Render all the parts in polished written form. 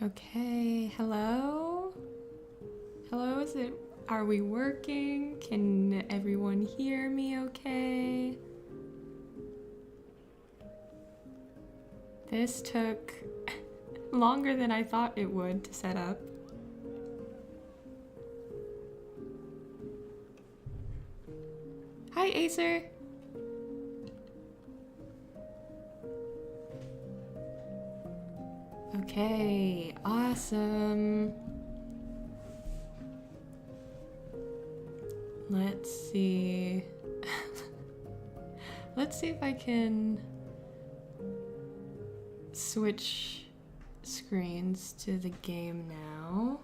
Okay, hello? Hello, are we working? Can everyone hear me okay? This took longer than I thought it would to set up. Hi, Acer. Okay, awesome. Let's see. Let's see if I can switch screens to the game now.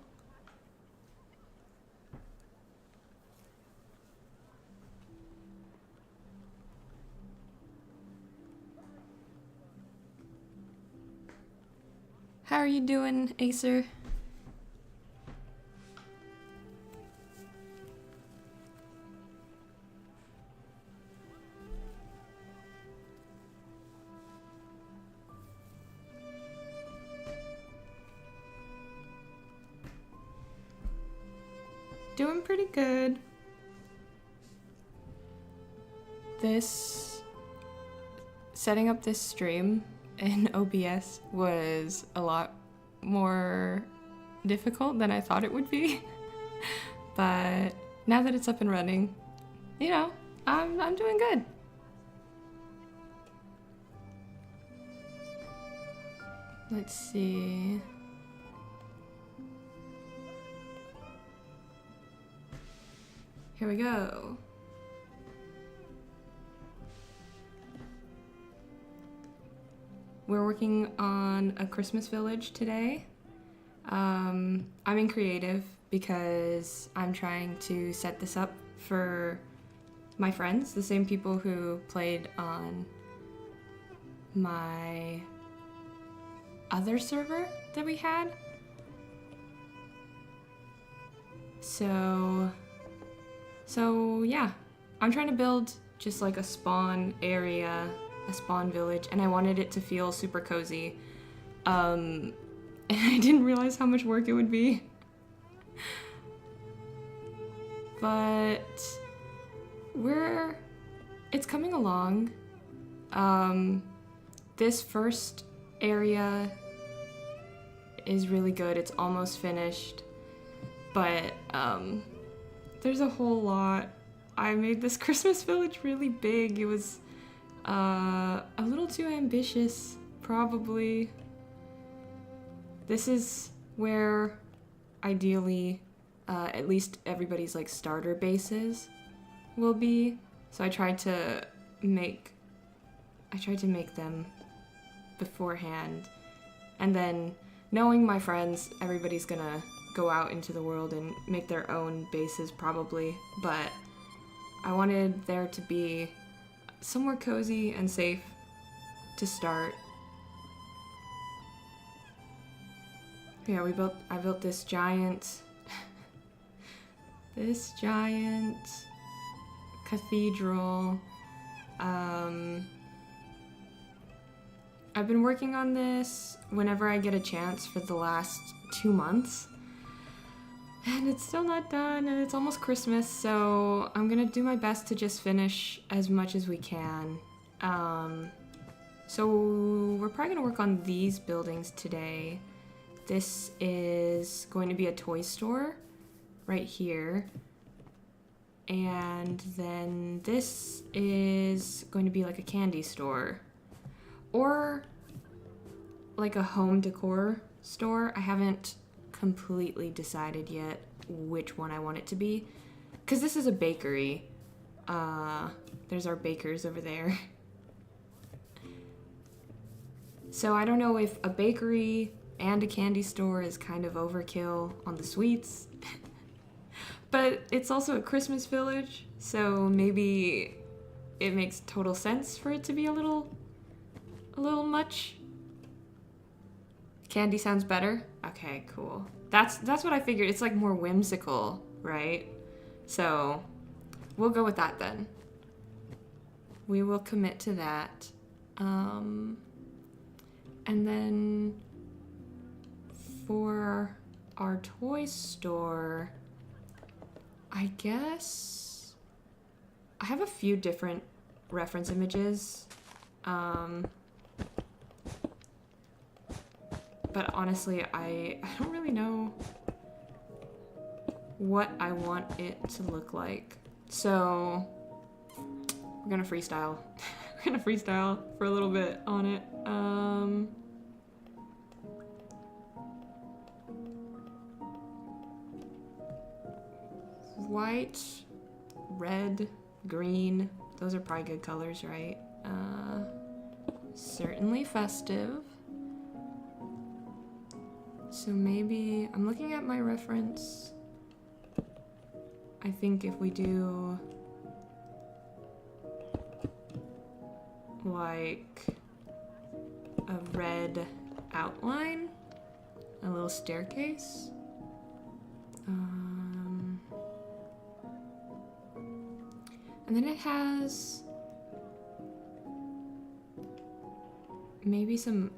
How are you doing, Acer? Doing pretty good. Setting up this stream in OBS was a lot more difficult than I thought it would be. But now that it's up and running, you know, I'm doing good. Let's see. Here we go. We're working on a Christmas village today. I'm in creative because I'm trying to set this up for my friends, the same people who played on my other server that we had. So yeah, I'm trying to build just like a spawn area, a spawn village, and I wanted it to feel super cozy. And I didn't realize how much work it would be. But it's coming along. This first area is really good. It's almost finished. But there's a whole lot. I made this Christmas village really big. It was a little too ambitious, probably. This is where, ideally, at least everybody's like starter bases will be. So I tried to make them beforehand, and then knowing my friends, everybody's gonna go out into the world and make their own bases probably, but I wanted there to be somewhere cozy and safe to start. Yeah, I built this giant cathedral. I've been working on this whenever I get a chance for the last 2 months. And it's still not done, and it's almost Christmas, so I'm gonna do my best to just finish as much as we can. So we're probably gonna work on these buildings today. This is going to be a toy store right here. And then this is going to be like a candy store. Or like a home decor store. I haven't completely decided yet which one I want it to be. Because this is a bakery. There's our bakers over there. So I don't know if a bakery and a candy store is kind of overkill on the sweets. But it's also a Christmas village, so maybe it makes total sense for it to be a little much. Candy sounds better? Okay, cool. That's what I figured. It's like more whimsical, right? So we'll go with that then. We will commit to that. And then for our toy store, I guess I have a few different reference images. But honestly, I don't really know what I want it to look like. So we're gonna freestyle. We're gonna freestyle for a little bit on it. White, red, green. Those are probably good colors, right? Certainly festive. So maybe, I'm looking at my reference. I think if we do like a red outline, a little staircase. And then it has maybe some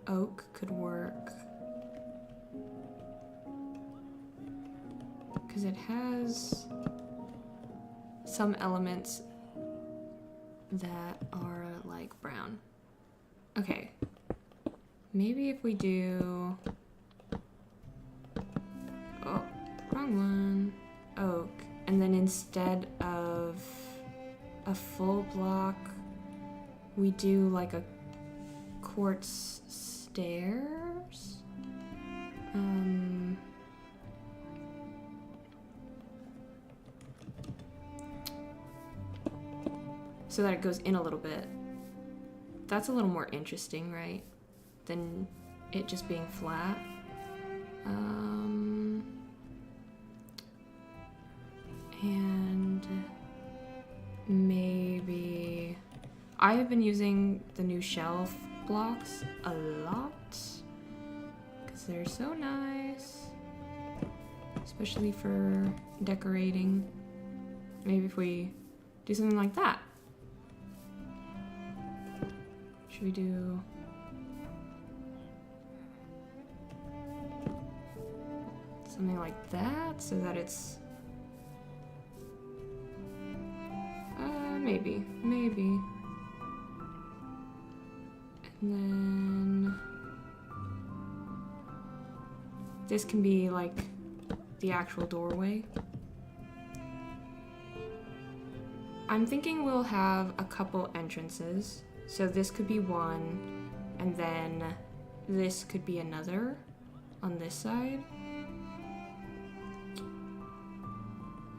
oak could work. Because it has some elements that are like brown. Okay. Maybe if we do... Oh, wrong one. Oak. And then instead of a full block, we do like a quartz stairs. So that it goes in a little bit. That's a little more interesting, right? Than it just being flat. And maybe I have been using the new shelf blocks a lot because they're so nice, especially for decorating. Maybe if we do something like that. Should we do something like that so that it's maybe. And then this can be like the actual doorway. I'm thinking we'll have a couple entrances. So this could be one, and then this could be another on this side.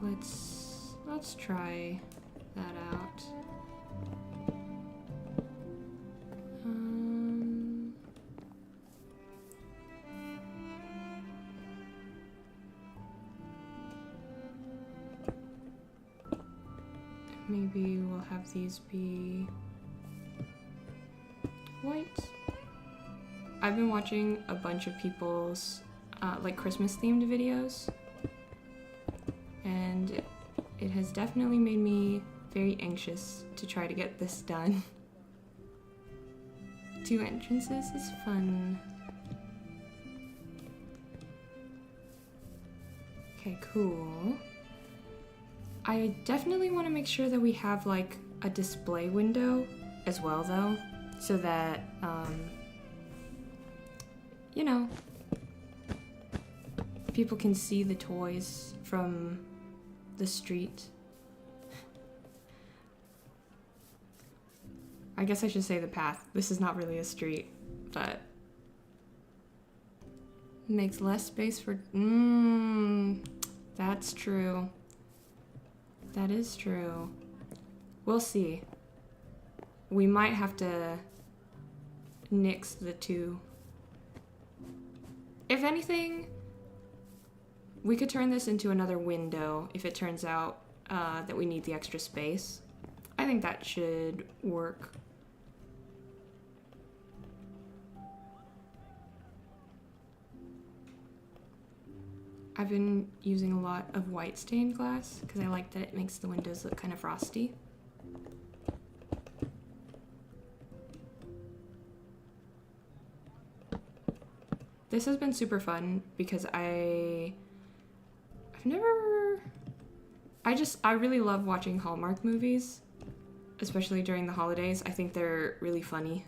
Let's try that out. Maybe we'll have these be white. I've been watching a bunch of people's like Christmas themed videos, and it has definitely made me very anxious to try to get this done. 2 entrances is fun. Okay, cool. I definitely want to make sure that we have like a display window as well though, so that, you know, people can see the toys from the street. I guess I should say the path. This is not really a street, but makes less space for, that's true. That is true. We'll see. We might have to nix the 2. If anything, we could turn this into another window if it turns out that we need the extra space. I think that should work. I've been using a lot of white stained glass because I like that it makes the windows look kind of frosty. this has been super fun because I've never... I really love watching Hallmark movies, especially during the holidays. I think they're really funny.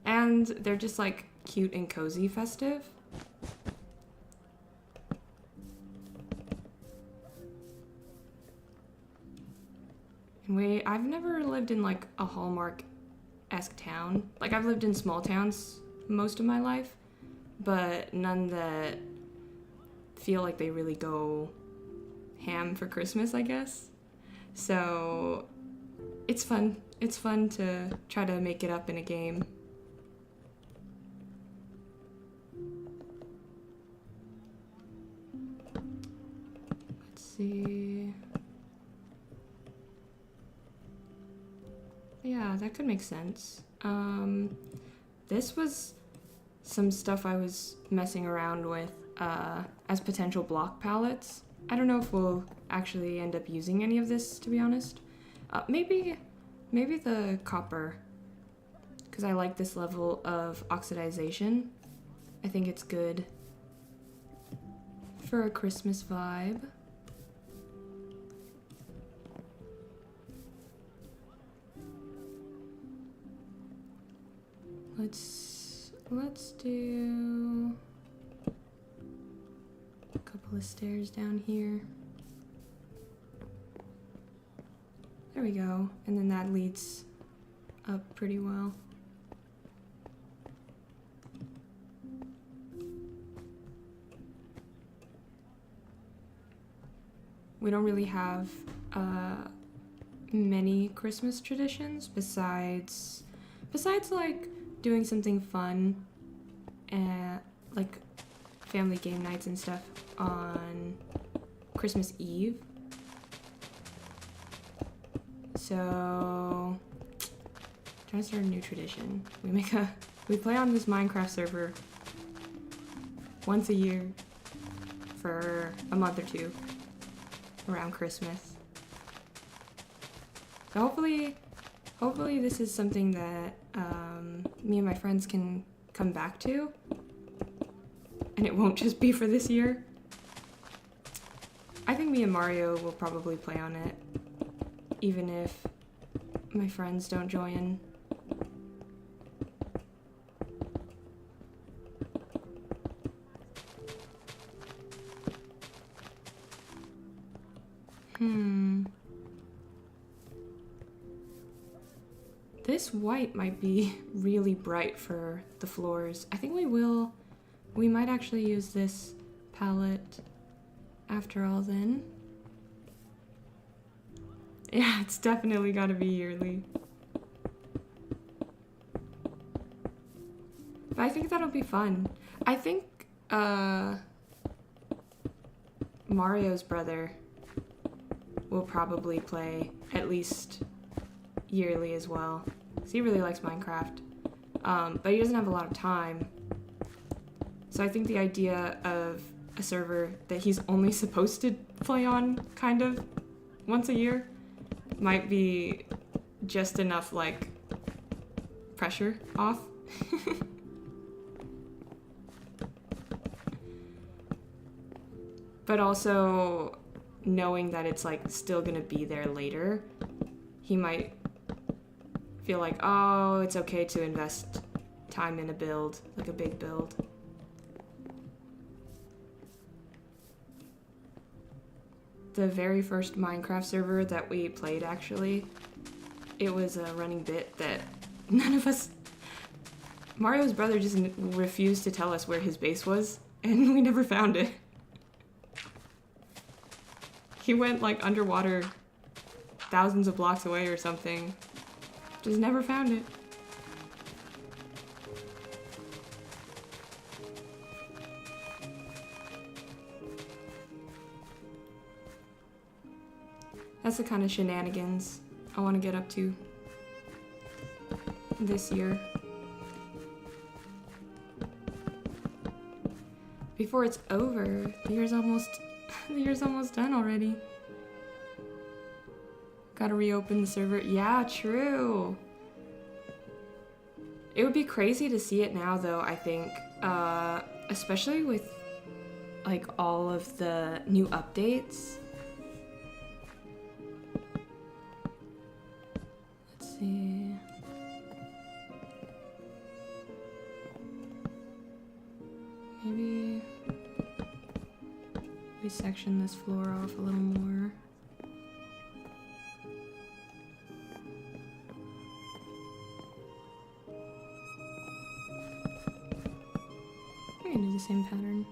And they're just like cute and cozy festive. And I've never lived in like a Hallmark-esque town. Like I've lived in small towns most of my life, but none that feel like they really go ham for Christmas, I guess. So it's fun. It's fun to try to make it up in a game. Let's see. Yeah, that could make sense. This was some stuff I was messing around with as potential block palettes. I don't know if we'll actually end up using any of this, to be honest. Maybe the copper, because I like this level of oxidization. I think it's good for a Christmas vibe. Let's do a couple of stairs down here. There we go. And then that leads up pretty well. We don't really have many Christmas traditions besides like doing something fun and like family game nights and stuff on Christmas Eve. So trying to start a new tradition. We play on this Minecraft server once a year for a month or two around Christmas. So hopefully this is something that me and my friends can come back to, and it won't just be for this year. I think me and Mario will probably play on it, even if my friends don't join. This white might be really bright for the floors. I think we might actually use this palette after all then. Yeah, it's definitely gotta be yearly. But I think that'll be fun. I think Mario's brother will probably play at least yearly as well, because he really likes Minecraft, but he doesn't have a lot of time. So I think the idea of a server that he's only supposed to play on kind of once a year might be just enough like pressure off. But also knowing that it's like still gonna be there later, he might feel like, oh, it's okay to invest time in a build, like a big build. The very first Minecraft server that we played, actually, it was a running bit that none of us... Mario's brother just refused to tell us where his base was, and we never found it. He went like underwater thousands of blocks away or something. Just never found it. That's the kind of shenanigans I want to get up to this year. Before it's over, the year's almost done already. Gotta reopen the server. Yeah, true. It would be crazy to see it now, though, I think. Especially with, like, all of the new updates. Let's see. Maybe we section this floor off a little more. We can do the same pattern.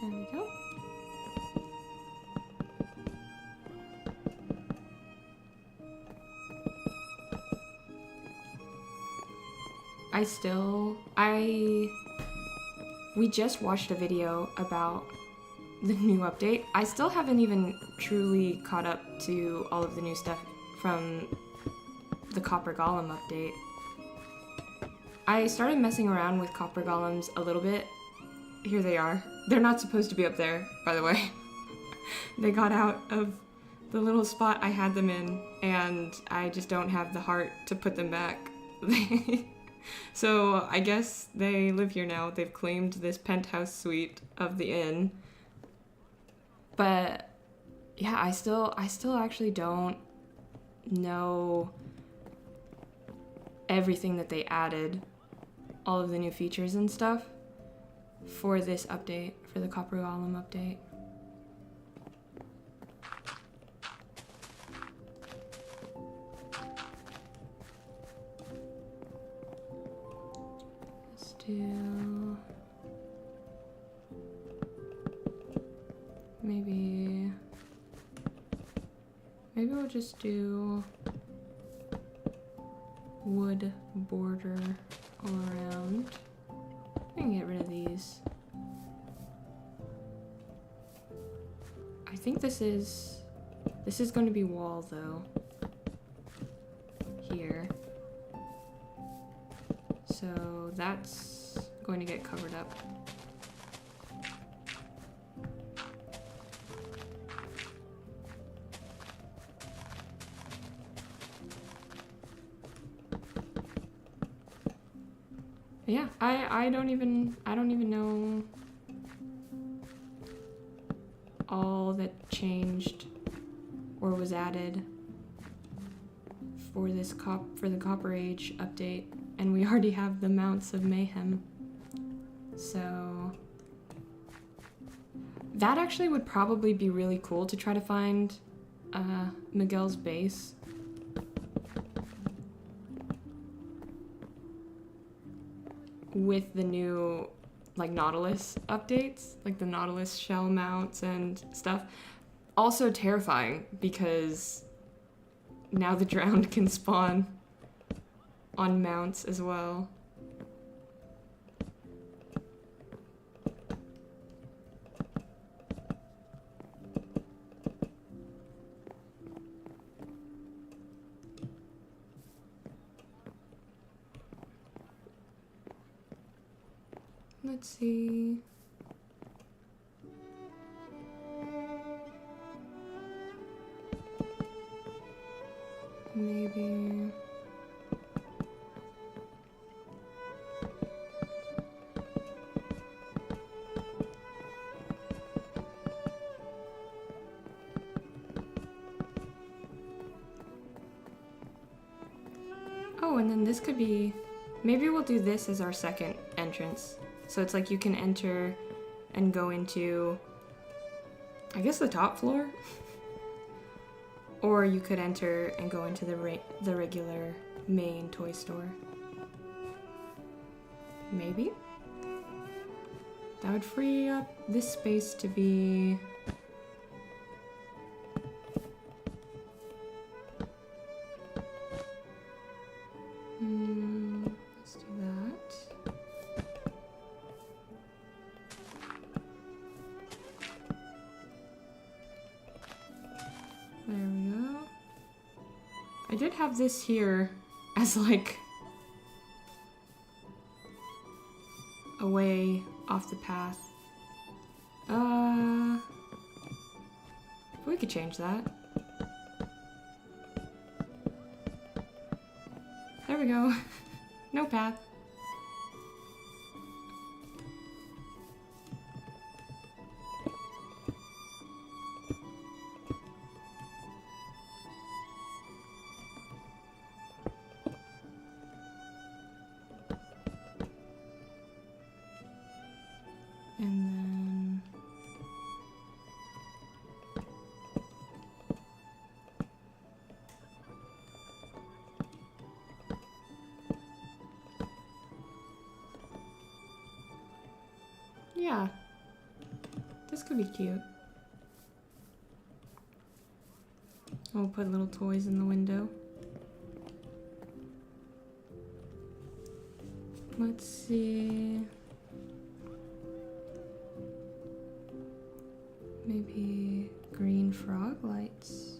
There we go. We just watched a video about the new update. I still haven't even truly caught up to all of the new stuff from the Copper Golem update. I started messing around with Copper Golems a little bit. Here they are. They're not supposed to be up there, by the way. They got out of the little spot I had them in, and I just don't have the heart to put them back. So I guess they live here now. They've claimed this penthouse suite of the inn. But yeah, I still actually don't know everything that they added, all of the new features and stuff for this update, for the Copper Golem update. Let's do maybe we'll just do wood border all around. I can get rid of these. I think this is going to be wall though. Here. So that's going to get covered up. Yeah, I don't even know all that changed or was added for this for the Copper Age update, and we already have the Mounts of Mayhem. So that actually would probably be really cool to try to find Miguel's base. With the new, like, Nautilus updates, like the Nautilus shell mounts and stuff. Also terrifying, because now the Drowned can spawn on mounts as well. Let's see. Maybe. Oh, and then this could be, maybe we'll do this as our second entrance. So it's like you can enter and go into, I guess, the top floor? Or you could enter and go into the regular main toy store. Maybe? That would free up this space to be... let's do that. There we go. I did have this here as like a way off the path. We could change that. There we go. No path. And then... yeah. This could be cute. We'll put little toys in the window. Let's see... maybe green frog lights.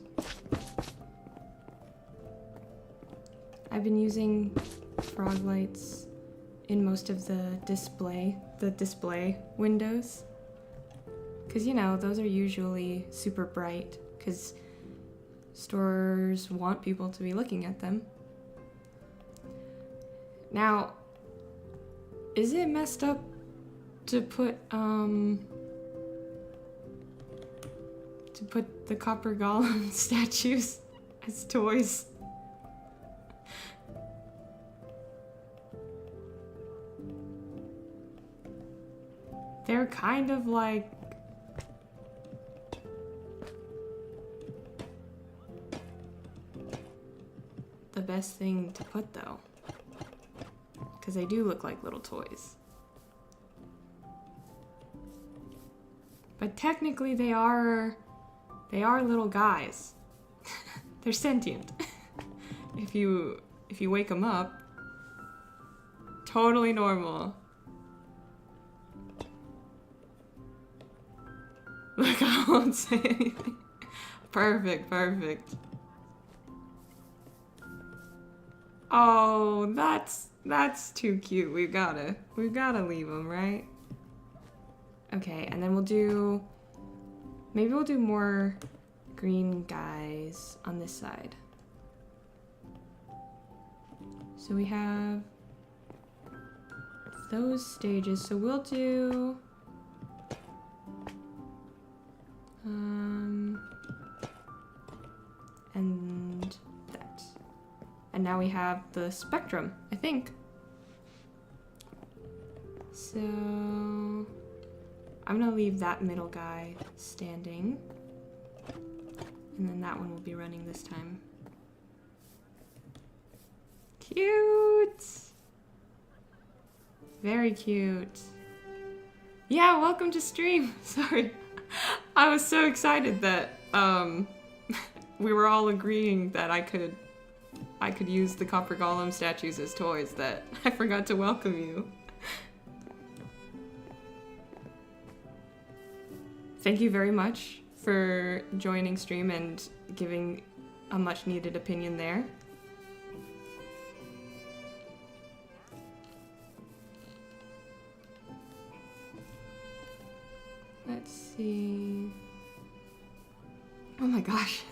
I've been using frog lights in most of the display windows. Because, you know, those are usually super bright because stores want people to be looking at them. Now, is it messed up to put the copper golem statues as toys? They're kind of like the best thing to put though, because they do look like little toys. But technically they are little guys. They're sentient. If you wake them up, totally normal. Look, I won't say anything. Perfect, perfect. Oh, that's too cute. We've gotta leave them, right? Okay, and then maybe we'll do more green guys on this side. So we have those stages. So we'll do and that. And now we have the spectrum, I think. So I'm gonna leave that middle guy standing. And then that one will be running this time. Cute! Very cute. Yeah, welcome to stream. Sorry. I was so excited that we were all agreeing that I could use the copper golem statues as toys that I forgot to welcome you. Thank you very much for joining stream and giving a much needed opinion there. Let's see. Oh my gosh.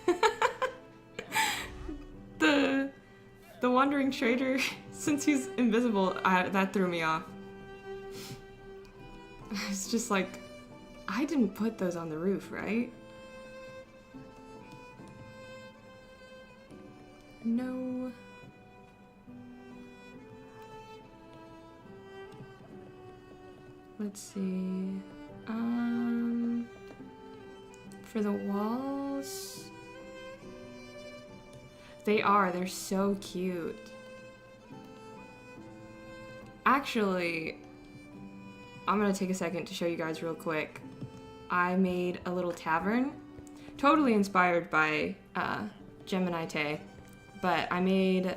The wandering trader, since he's invisible, that threw me off. It's just like, I didn't put those on the roof, right? No. Let's see. For the walls, they're so cute. Actually, I'm gonna take a second to show you guys real quick. I made a little tavern, totally inspired by Gemini Tay, but I made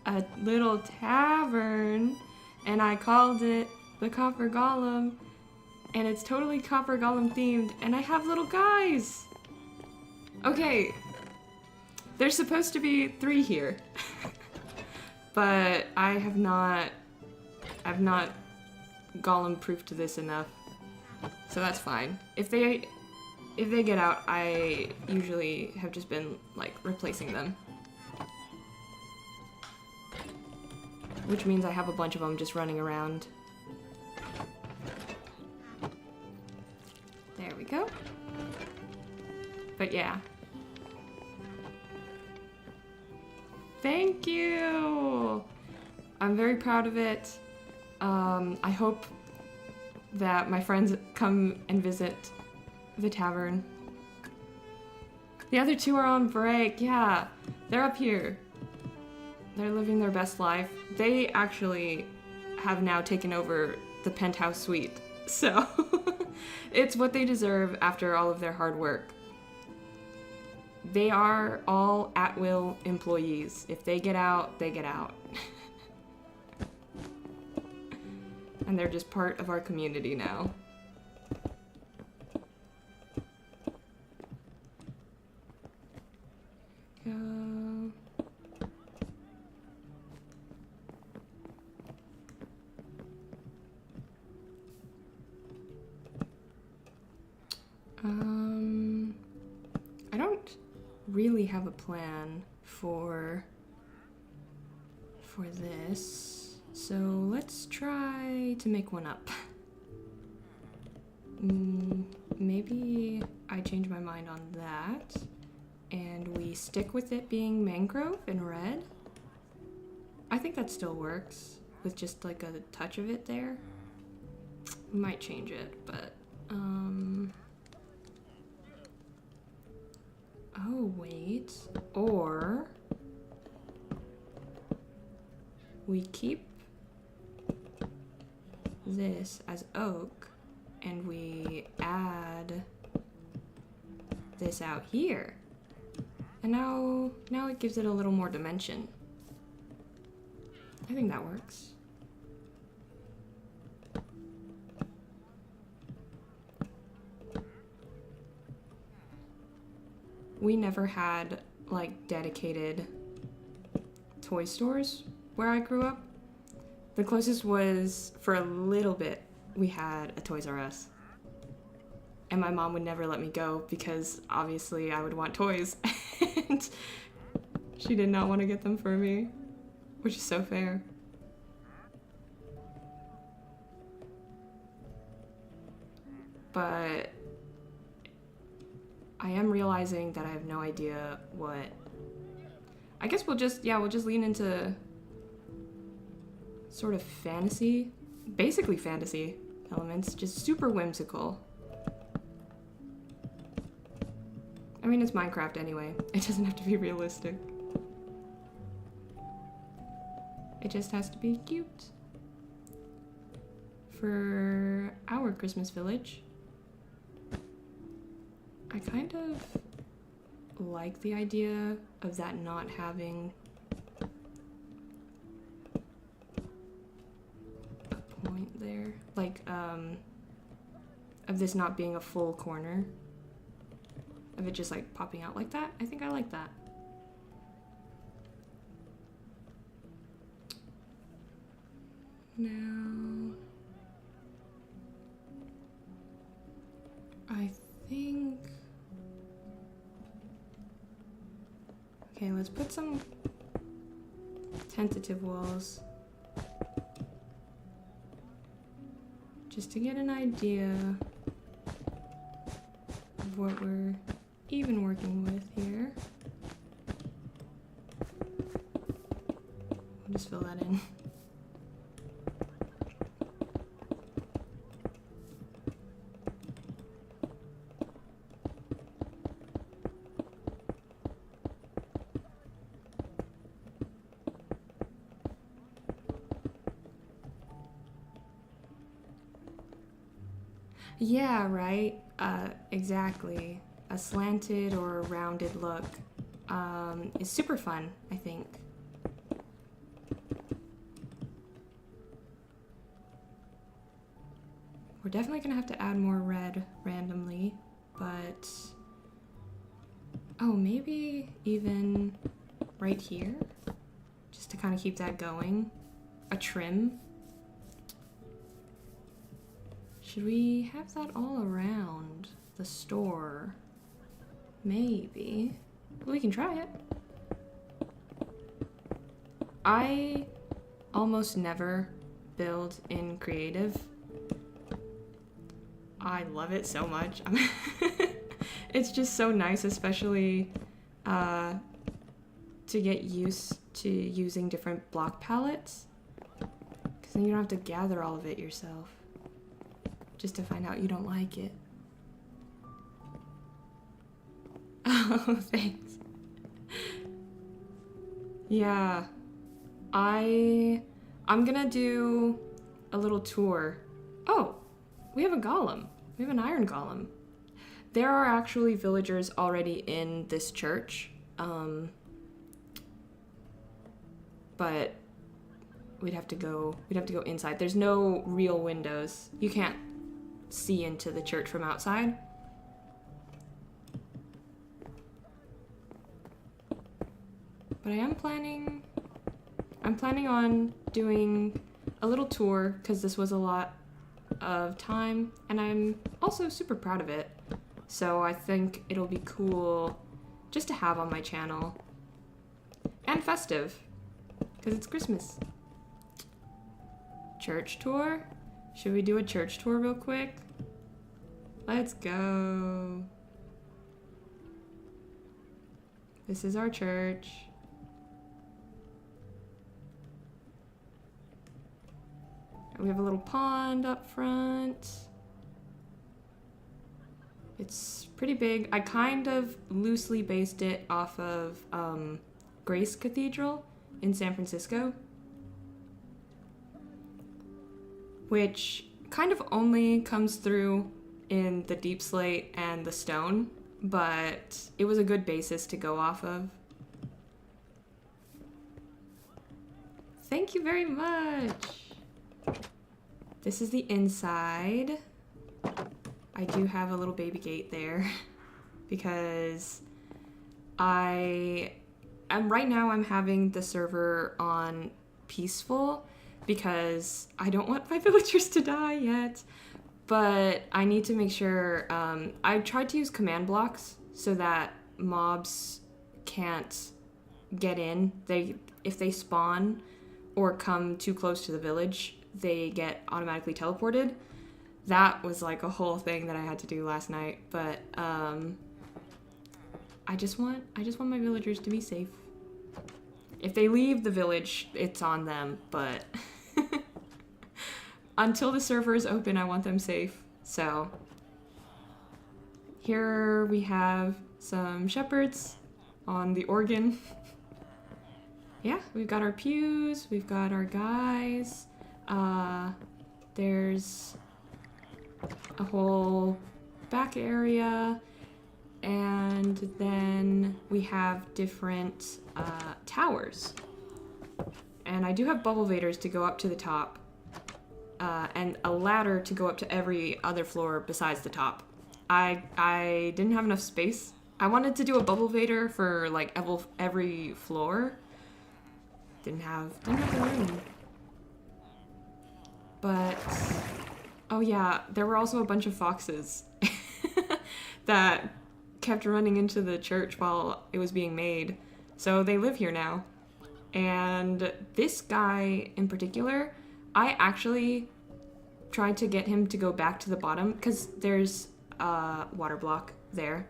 a little tavern and I called it the Copper Golem, and it's totally Copper Golem themed, and I have little guys. Okay, there's supposed to be 3 here, but I've not golem proofed this enough, so that's fine. If they get out, I usually have just been like replacing them. which means I have a bunch of them just running around. There we go. But yeah. Thank you! I'm very proud of it. I hope that my friends come and visit the tavern. The other two are on break, yeah. They're up here. They're living their best life. They actually have now taken over the penthouse suite. So, it's what they deserve after all of their hard work. They are all at-will employees. If they get out, they get out. And they're just part of our community now. Go. I don't really have a plan for this, so let's try to make one up. Maybe I change my mind on that, and we stick with it being mangrove and red. I think that still works, with just like a touch of it there. We might change it, but, oh, wait. Or we keep this as oak and we add this out here. And now it gives it a little more dimension. I think that works. We never had like dedicated toy stores where I grew up. The closest was, for a little bit, we had a Toys R Us. And my mom would never let me go because obviously I would want toys. And she did not want to get them for me, which is so fair. But I am realizing that I have no idea what... I guess we'll just lean into sort of fantasy, basically fantasy elements, just super whimsical. I mean, it's Minecraft anyway. It doesn't have to be realistic. It just has to be cute. For our Christmas village, I kind of like the idea of that not having a point there. Like, of this not being a full corner. Of it just like popping out like that. I think I like that. Now, I think... Okay, let's put some tentative walls. Just to get an idea of what we're even working with here. We'll just fill that in. Yeah, right. Exactly. A slanted or a rounded look is super fun, I think. We're definitely gonna have to add more red randomly, but... Oh, maybe even right here? Just to kind of keep that going. A trim. Should we have that all around the store? Maybe. We can try it. I almost never build in creative. I love it so much. It's just so nice, especially to get used to using different block palettes. Because then you don't have to gather all of it yourself. Just to find out you don't like it. Oh, thanks. Yeah. I'm gonna do a little tour. Oh, we have a golem. We have an iron golem. There are actually villagers already in this church, but we'd have to go inside. There's no real windows. You can't see into the church from outside. But I'm planning on doing a little tour because this was a lot of time and I'm also super proud of it. So I think it'll be cool just to have on my channel. And festive, because it's Christmas. Church tour? Should we do a church tour real quick? Let's go. This is our church. We have a little pond up front. It's pretty big. I kind of loosely based it off of Grace Cathedral in San Francisco, which kind of only comes through in the deep slate and the stone, but it was a good basis to go off of. Thank you very much. This is the inside. I do have a little baby gate there because right now I'm having the server on peaceful because I don't want my villagers to die yet, but I need to make sure, I tried to use command blocks so that mobs can't get in. If they spawn or come too close to the village, they get automatically teleported. That was like a whole thing that I had to do last night, but I just want my villagers to be safe. If they leave the village, it's on them, but until the server is open, I want them safe. So here we have some shepherds on the organ. Yeah, we've got our pews, we've got our guys. There's a whole back area, and then we have different towers. And I do have bubble vaders to go up to the top, and a ladder to go up to every other floor besides the top. I didn't have enough space. I wanted to do a bubble vader for like every floor. Didn't have the room. But oh yeah, there were also a bunch of foxes that kept running into the church while it was being made. So they live here now. And this guy in particular, I actually tried to get him to go back to the bottom because there's a water block there.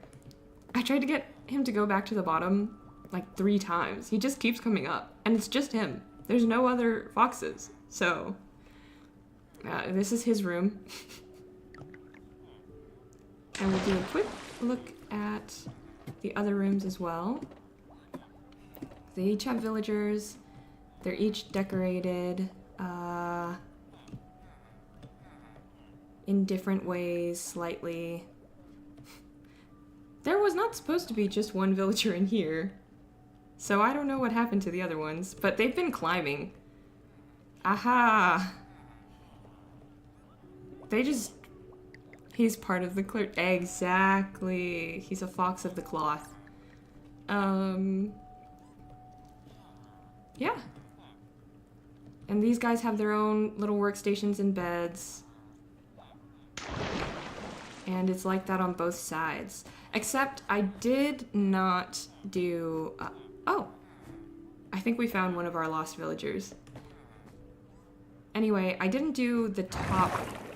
I tried to get him to go back to the bottom like 3 times. He just keeps coming up and it's just him. There's no other foxes. So this is his room. And we'll do a quick look at the other rooms as well. They each have villagers. They're each decorated in different ways, slightly. There was not supposed to be just one villager in here. So I don't know what happened to the other ones, but they've been climbing. Aha! He's part of the clear. Exactly. He's a fox of the cloth. Yeah. And these guys have their own little workstations and beds. And it's like that on both sides. Except I did not do... oh. I think we found one of our lost villagers. Anyway, I didn't do the top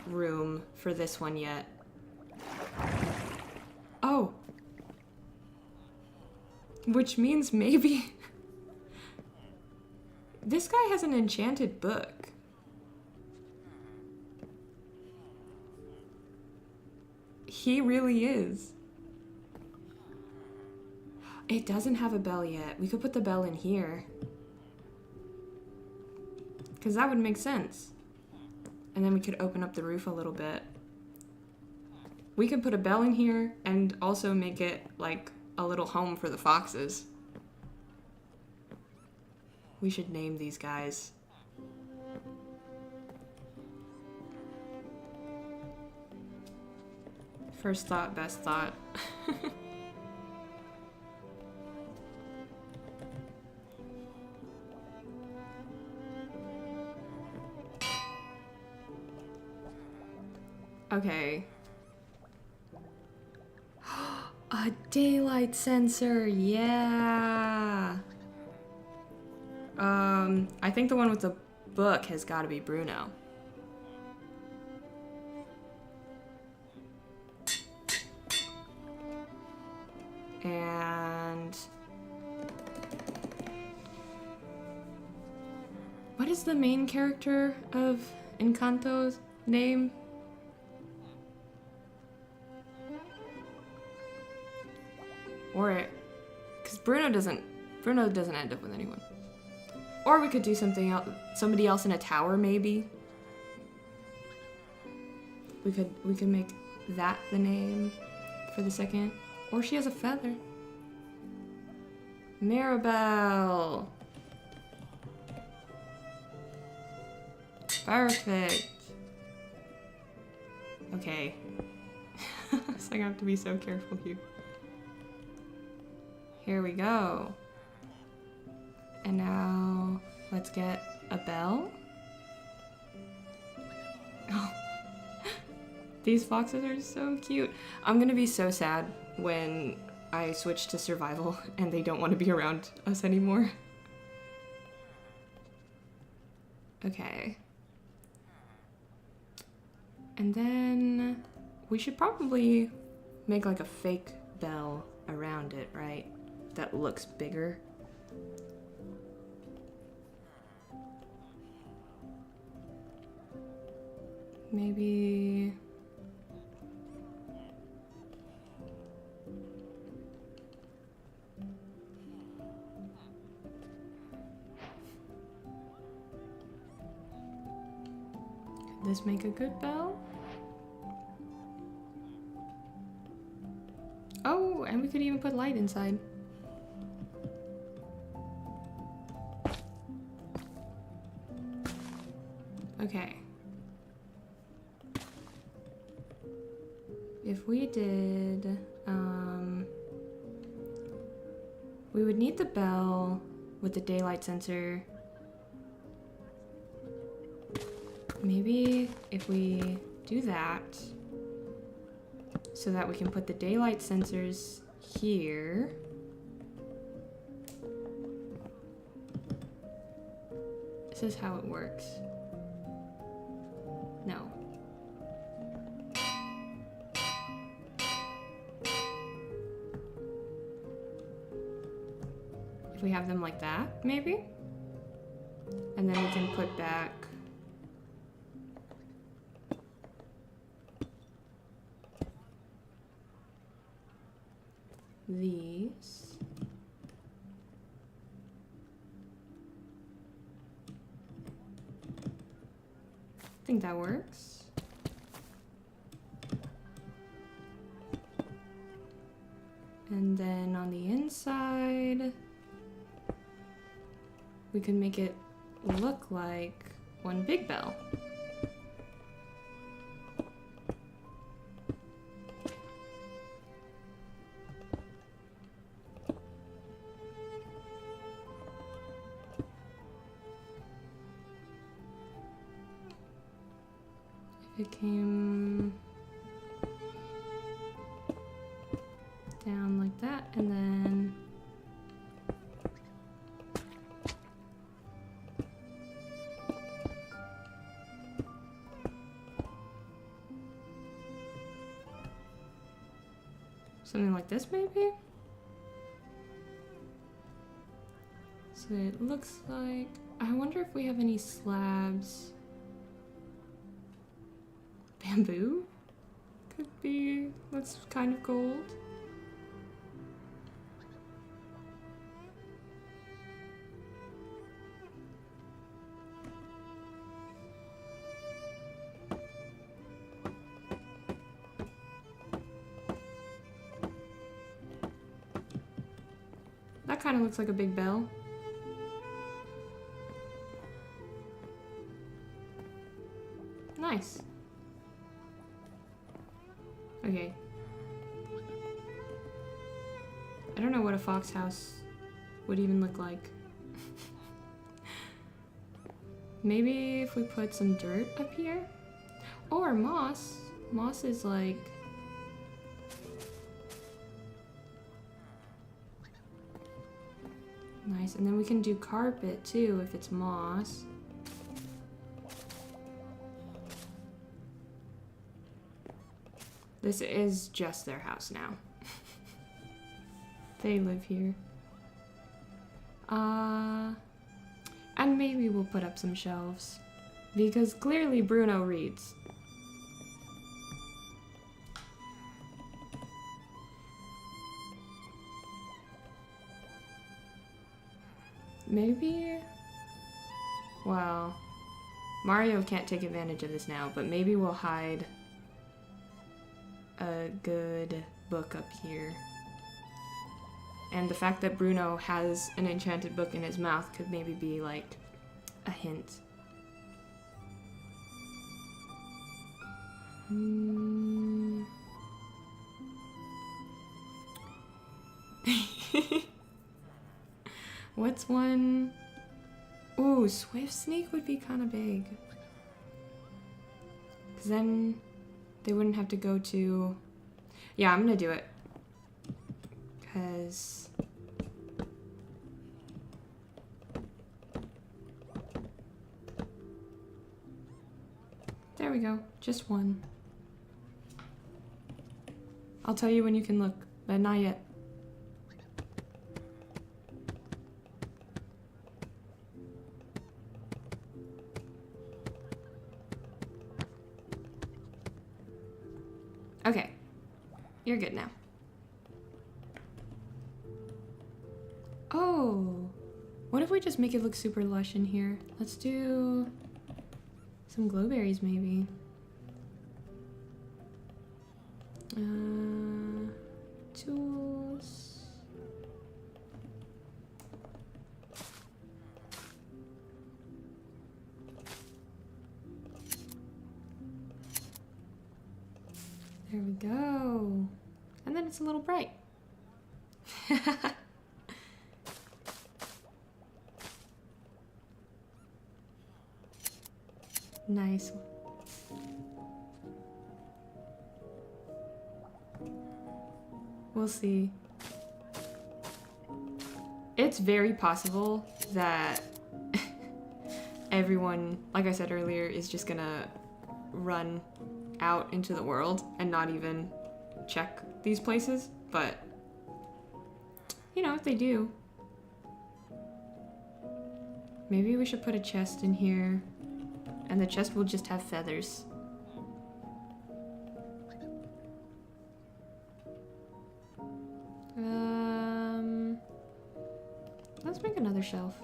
room for this one yet. Oh. Which means maybe... This guy has an enchanted book. He really is. It doesn't have a bell yet. We could put the bell in here. Because that would make sense. And then we could open up the roof a little bit. We could put a bell in here and also make it like a little home for the foxes. We should name these guys. First thought, best thought. Okay. A daylight sensor, yeah. I think the one with the book has got to be Bruno. And what is the main character of Encanto's name? Or it, because Bruno doesn't end up with anyone. Or we could do something else, somebody else in a tower maybe. We could make that the name for the second. Or she has a feather. Mirabelle. Perfect. Okay. So I have to be so careful here. Here we go. And now let's get a bell. Oh. These foxes are so cute. I'm gonna be so sad when I switch to survival and they don't want to be around us anymore. Okay. And then we should probably make like a fake bell around it, right? That looks bigger. Maybe... Could this make a good bell? Oh, and we could even put light inside. Okay. If we did, we would need the bell with the daylight sensor. Maybe if we do that, so that we can put the daylight sensors here. This is how it works. No. If we have them like that, maybe? And then we can put back these. I think that works. And then on the inside, we can make it look like one big bell. If it came down like that, and then Something like this, maybe? So it looks like... I wonder if we have any slabs. Bamboo? Could be... That's kind of gold. That kind of looks like a big bell. Nice. Okay. I don't know what a fox house would even look like. Maybe if we put some dirt up here? Or moss. Moss is like... Nice, and then we can do carpet too if it's moss. This is just their house now. They live here. And maybe we'll put up some shelves. Because clearly Bruno reads. Maybe... Well... Mario can't take advantage of this now, but maybe we'll hide a good book up here. And the fact that Bruno has an enchanted book in his mouth could maybe be like a hint. What's one? Ooh, Swift Sneak would be kind of big. Because then they wouldn't have to go to... Yeah, I'm gonna do it. Because... There we go. Just one. I'll tell you when you can look, but not yet. Okay, you're good now. Oh, what if we just make it look super lush in here? Let's do some glowberries maybe. Tools. There we go. And then it's a little bright. Nice. We'll see. It's very possible that everyone, like I said earlier, is just gonna run out into the world and not even check these places, but you know, if they do, maybe we should put a chest in here and the chest will just have feathers. Let's make another shelf.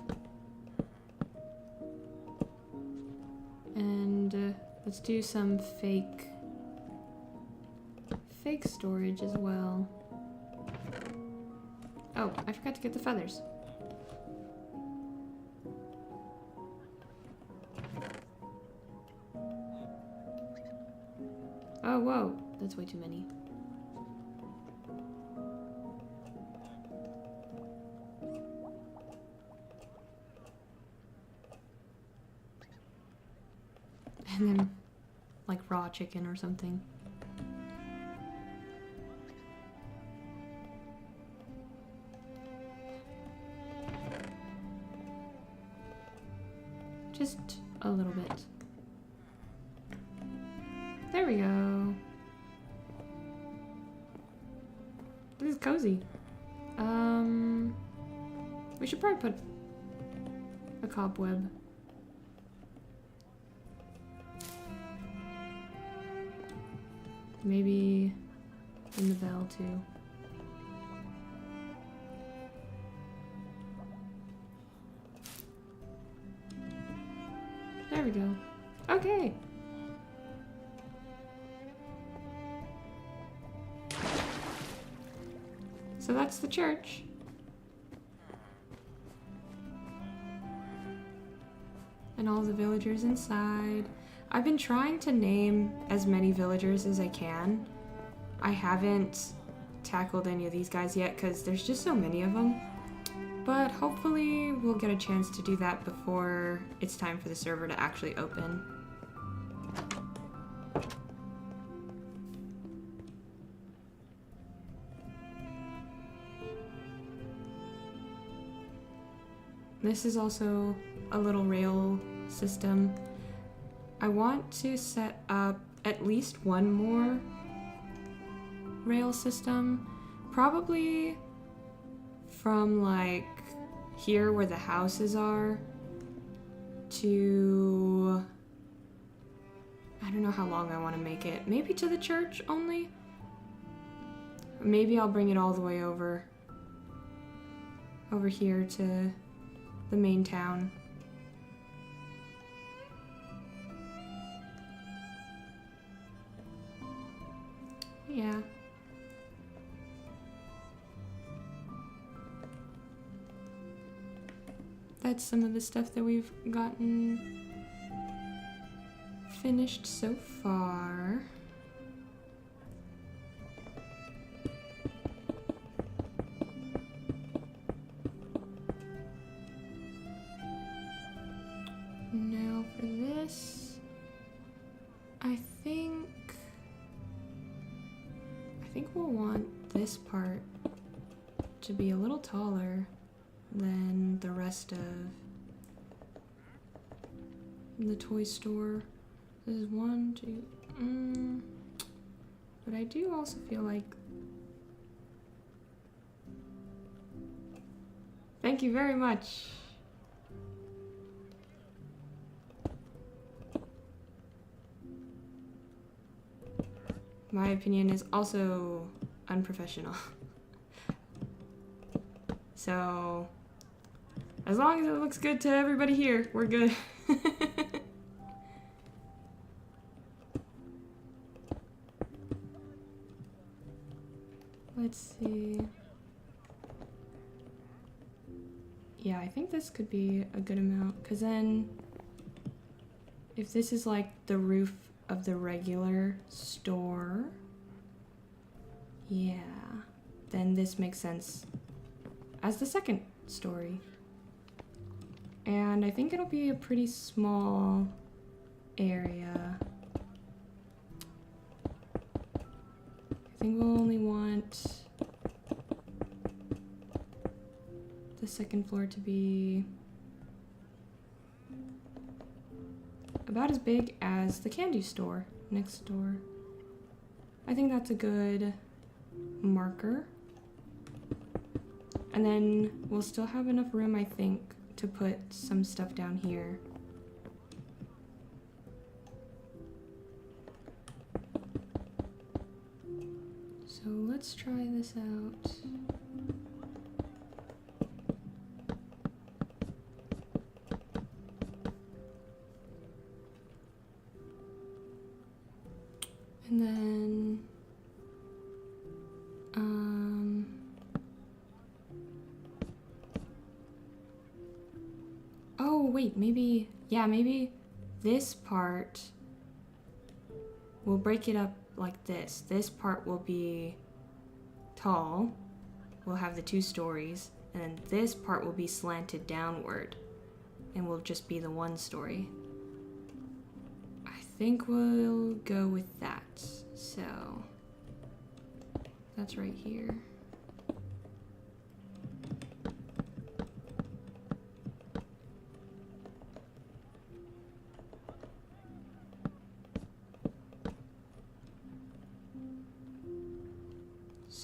And let's do some fake storage as well. Oh, I forgot to get the feathers. Oh, whoa, that's way too many. And then, like, raw chicken or something. Just a little bit. There we go. This is cozy. We should probably put a cobweb. Maybe in the bell too. There we go. Okay. So that's the church. And all the villagers inside. I've been trying to name as many villagers as I can. I haven't tackled any of these guys yet because there's just so many of them. But hopefully we'll get a chance to do that before it's time for the server to actually open. This is also a little rail system. I want to set up at least one more rail system, probably from like here where the houses are to, I don't know how long I want to make it, maybe to the church only. Maybe I'll bring it all the way over here to the main town. Yeah. That's some of the stuff that we've gotten finished so far. Now for this, I think we'll want this part to be a little taller than the rest of the toy store. This is 1, 2, but I do also feel like, thank you very much. My opinion is also unprofessional. So, as long as it looks good to everybody here, we're good. Let's see. Yeah, I think this could be a good amount, because then if this is like the roof of the regular store, yeah, then this makes sense as the second story. And I think it'll be a pretty small area. I think we'll only want the second floor to be about as big as the candy store next door. I think that's a good marker. And then we'll still have enough room, I think, to put some stuff down here. So let's try this out. And then, oh wait, maybe, yeah, maybe this part, we'll break it up like this. This part will be tall, we'll have the 2 stories, and then this part will be slanted downward, and will just be the 1 story. I think we'll go with that. So that's right here.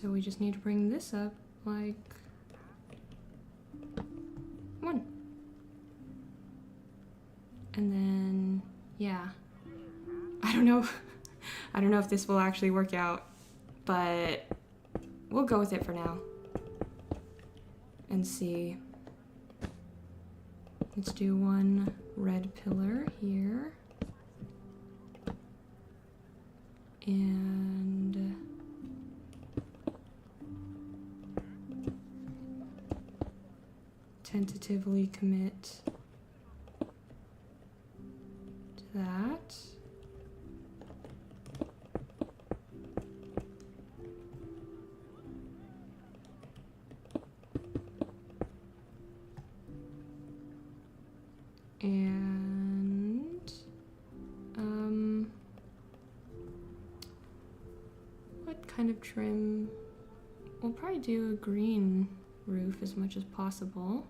So we just need to bring this up like 1. And then, yeah. I don't know. I don't know if this will actually work out, but we'll go with it for now. And see. Let's do 1 red pillar here. And tentatively commit to that. And what kind of trim? We'll probably do a green roof as much as possible.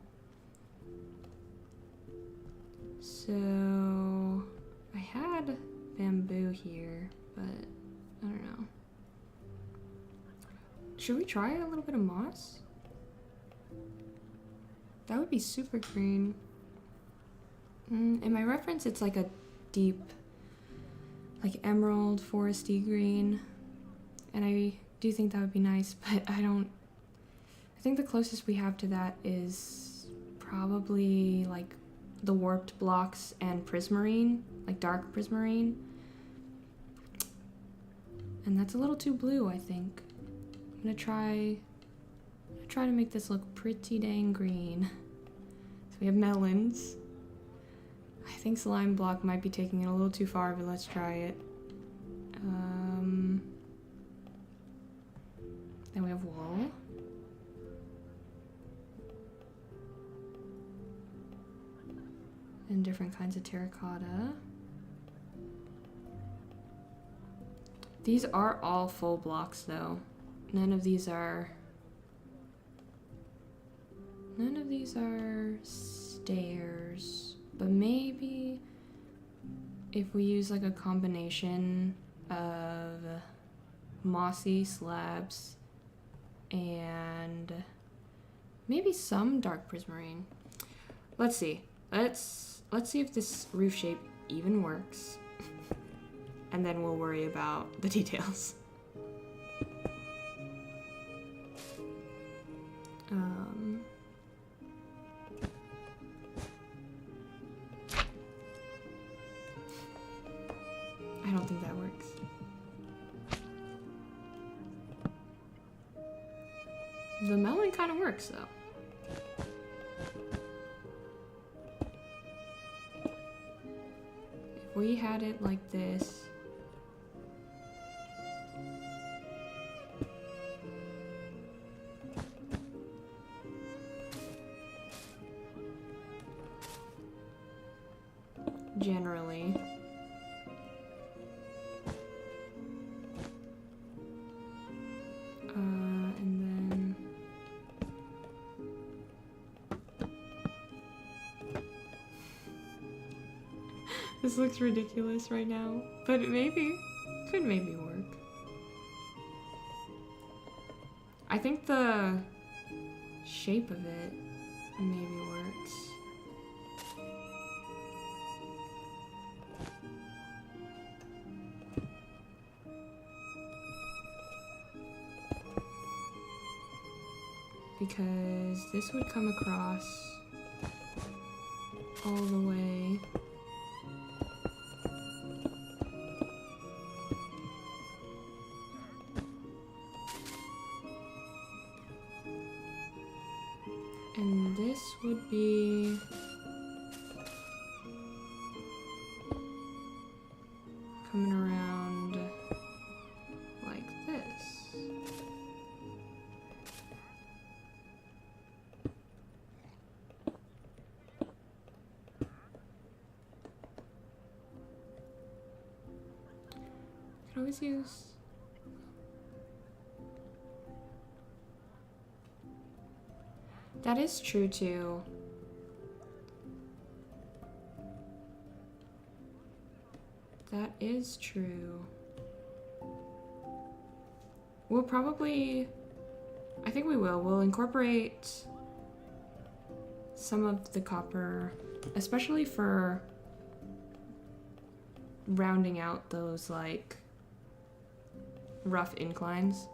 So I had bamboo here, but I don't know. Should we try a little bit of moss? That would be super green. In my reference, it's like a deep, like emerald foresty green. And I do think that would be nice, but I think the closest we have to that is probably like the warped blocks and prismarine, like dark prismarine. And that's a little too blue, I think. I'm gonna try to make this look pretty dang green. So we have melons. I think slime block might be taking it a little too far, but let's try it. Then we have wool. And different kinds of terracotta. These are all full blocks though. None of these are stairs. But maybe if we use like a combination of mossy slabs and maybe some dark prismarine. Let's see. Let's see if this roof shape even works. And then we'll worry about the details. I don't think that works. The melon kind of works though. If we had it like this, generally. And then this looks ridiculous right now, but it could maybe work. I think the shape of it maybe works. Because this would come across all the way. And this would be coming around like this. Could always use that is true too. That is true. We'll probably I think we will. We'll incorporate some of the copper, especially for rounding out those like rough inclines.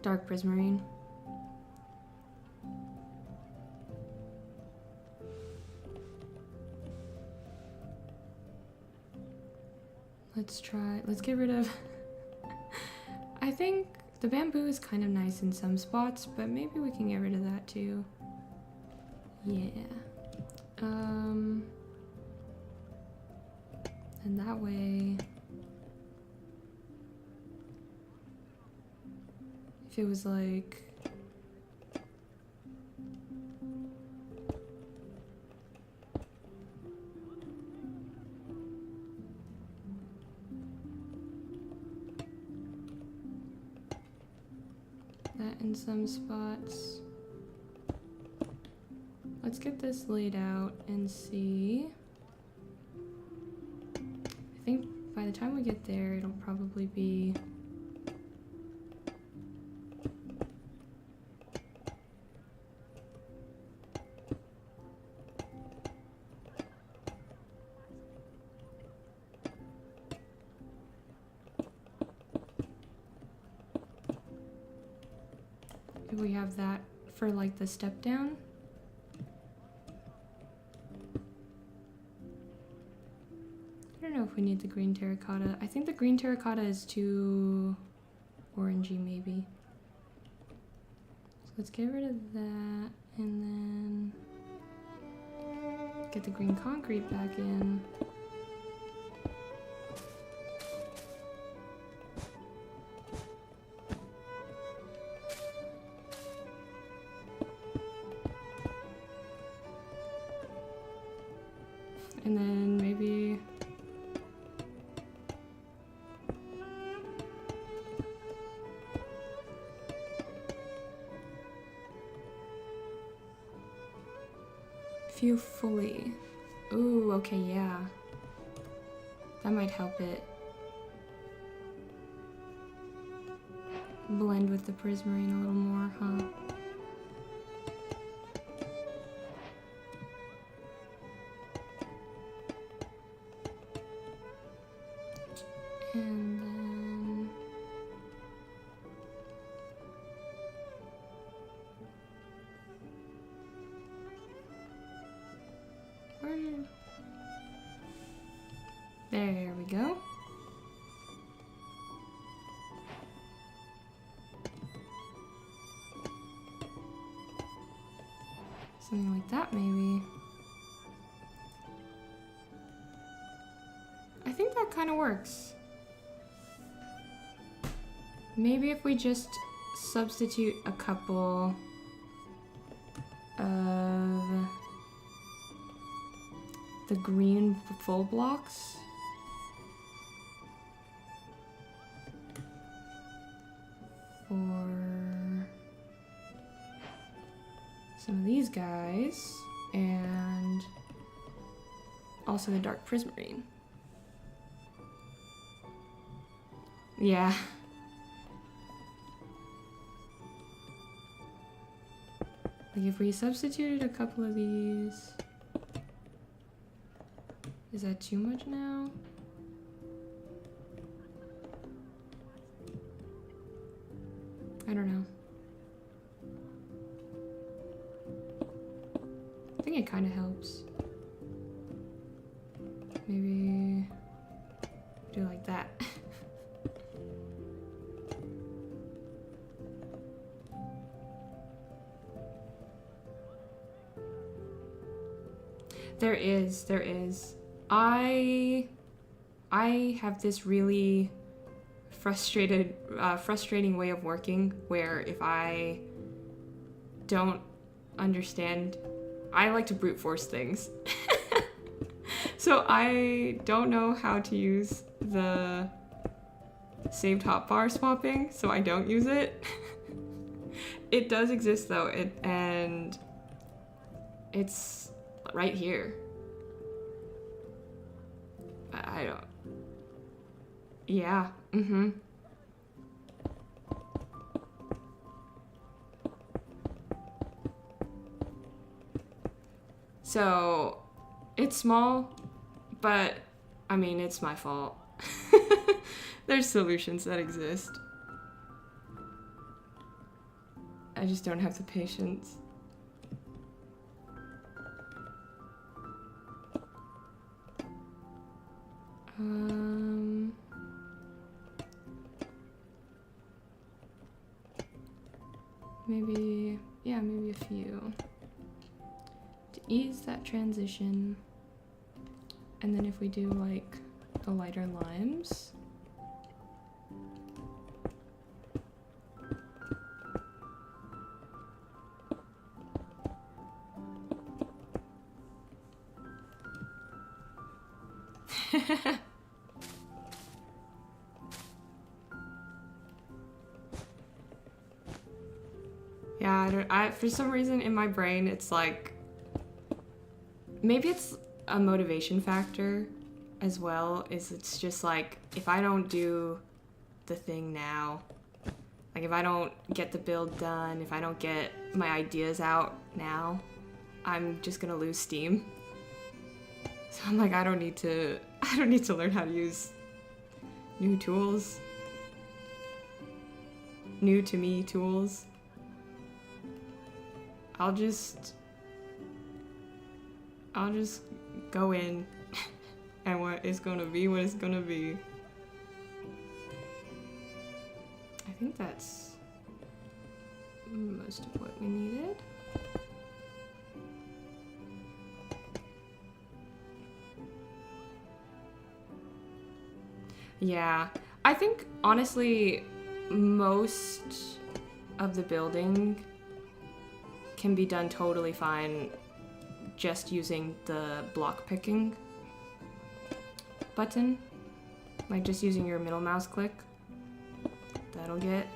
Dark prismarine. Let's get rid of I think the bamboo is kind of nice in some spots, but maybe we can get rid of that too. Yeah. And that way, if it was like, that in some spots. Let's get this laid out and see. I think by the time we get there, it'll probably be if we have that for like the step down. I don't know if we need the green terracotta. I think the green terracotta is too orangey maybe. So let's get rid of that and then get the green concrete back in. And then maybe few fully. Ooh, okay, yeah. That might help it blend with the prismarine a little more, huh? And then there we go. Something like that, maybe. I think that kind of works. Maybe if we just substitute a couple of the green full blocks. For some of these guys, and also the dark prismarine. Yeah. Like if we substituted a couple of these, is that too much now? I don't know. I think it kind of helps. Maybe do like that. There is. I have this really frustrating way of working where if I don't understand, I like to brute force things. So I don't know how to use the saved hotbar swapping, so I don't use it. It does exist though, and it's right here. I don't. Yeah. Mm-hmm. So it's small, but I mean, it's my fault. There's solutions that exist. I just don't have the patience. Maybe, yeah, maybe a few. To ease that transition. And then if we do like the lighter limes. Yeah, for some reason in my brain it's like, maybe it's a motivation factor as well, is it's just like, if I don't do the thing now, like if I don't get the build done, if I don't get my ideas out now, I'm just gonna lose steam. So I'm like, I don't need to learn how to use new tools. New to me tools. I'll just go in and what is gonna be what it's gonna be. I think that's most of what we needed. Yeah, I think honestly most of the building can be done totally fine just using the block picking button, like just using your middle mouse click. That'll get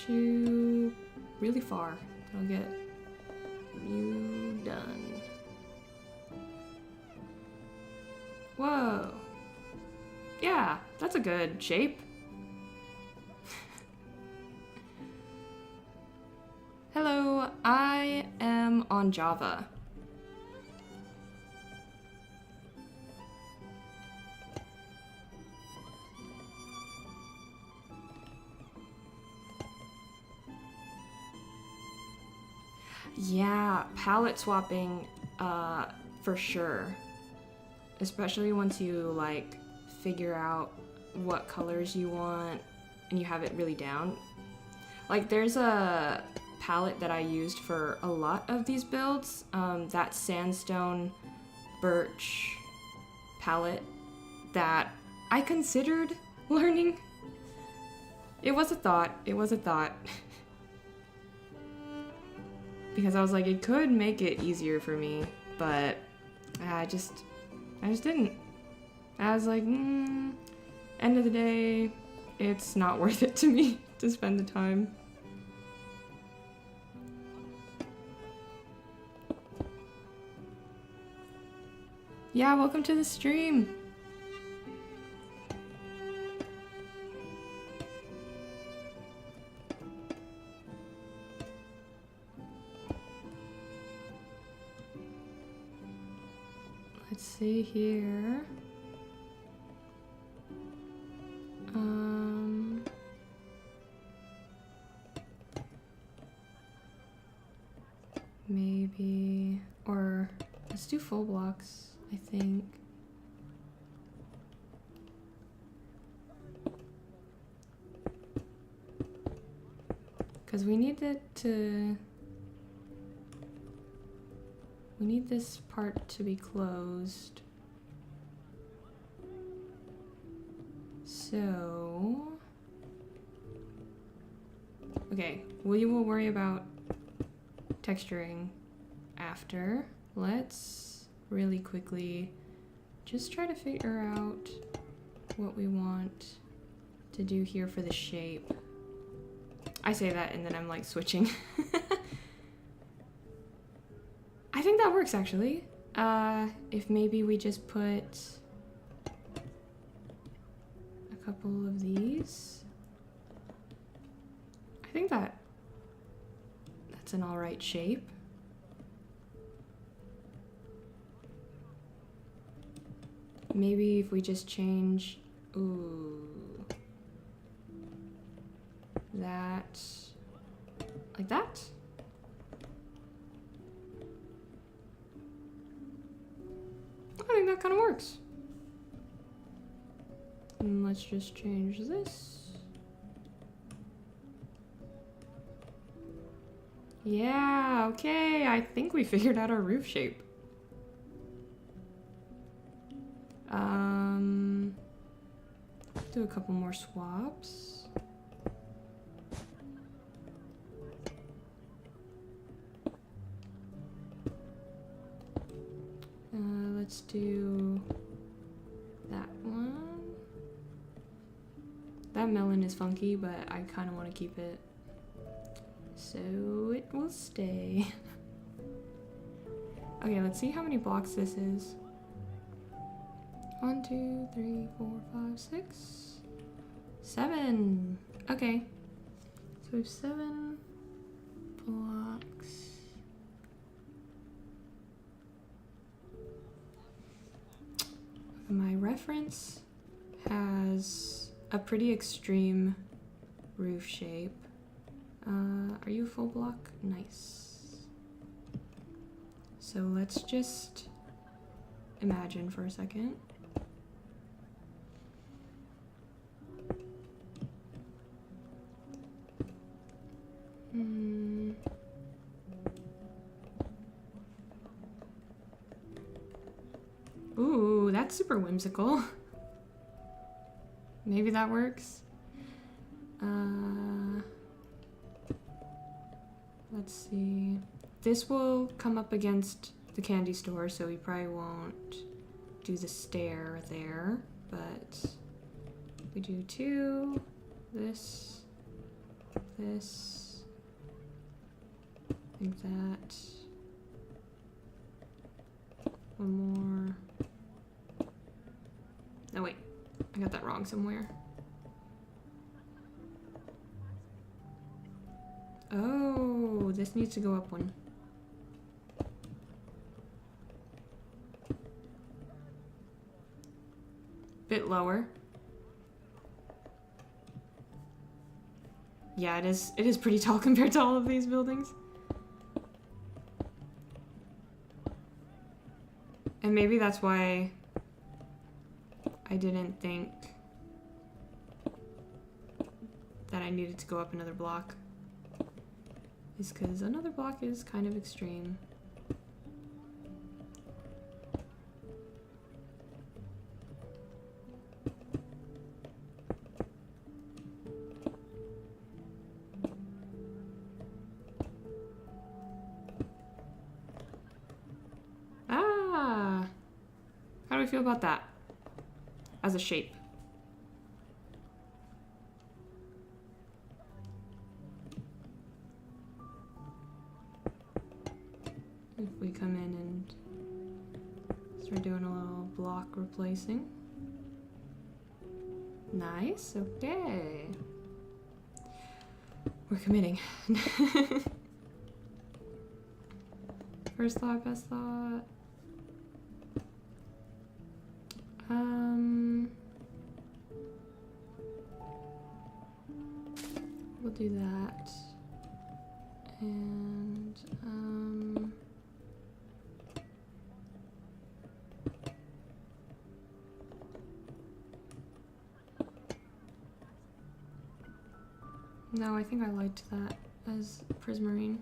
you really far. That'll get you done. Whoa. Yeah, that's a good shape. Hello, I am on Java. Yeah, palette swapping, for sure. Especially once you, like, figure out what colors you want and you have it really down. Like, there's a palette that I used for a lot of these builds, that sandstone birch palette that I considered learning. It was a thought. Because I was like, it could make it easier for me, but I just didn't. I was like, end of the day, it's not worth it to me to spend the time. Yeah, welcome to the stream. Let's see here. Maybe, or let's do full blocks, I think. Because we need this part to be closed. So, okay, we will worry about texturing after. Let's really quickly just try to figure out what we want to do here for the shape. I say that and then I'm like switching. I think that works actually. If maybe we just put a couple of these. I think that It's an alright shape. Maybe if we just change, ooh, that, like that? I think that kind of works. And let's just change this. Yeah, okay, I think we figured out our roof shape. Do a couple more swaps. Let's do that one. That melon is funky, but I kind of want to keep it. So it will stay. Okay, let's see how many blocks this is. 1, 2, 3, 4, 5, 6, 7. Okay. So we have 7 blocks. My reference has a pretty extreme roof shape. Are you full block? Nice. So let's just imagine for a second. Ooh, that's super whimsical. Maybe that works. Let's see. This will come up against the candy store, so we probably won't do the stair there, but we do 2, this, like that. One more. Oh wait, I got that wrong somewhere. Oh, this needs to go up one. Bit lower. Yeah, it is pretty tall compared to all of these buildings. And maybe that's why I didn't think that I needed to go up another block. Is because another block is kind of extreme. Ah! How do we feel about that as a shape? If we come in and start doing a little block replacing. Nice, okay. We're committing. First thought, best thought. We'll do that. And, no, I think I liked that as prismarine.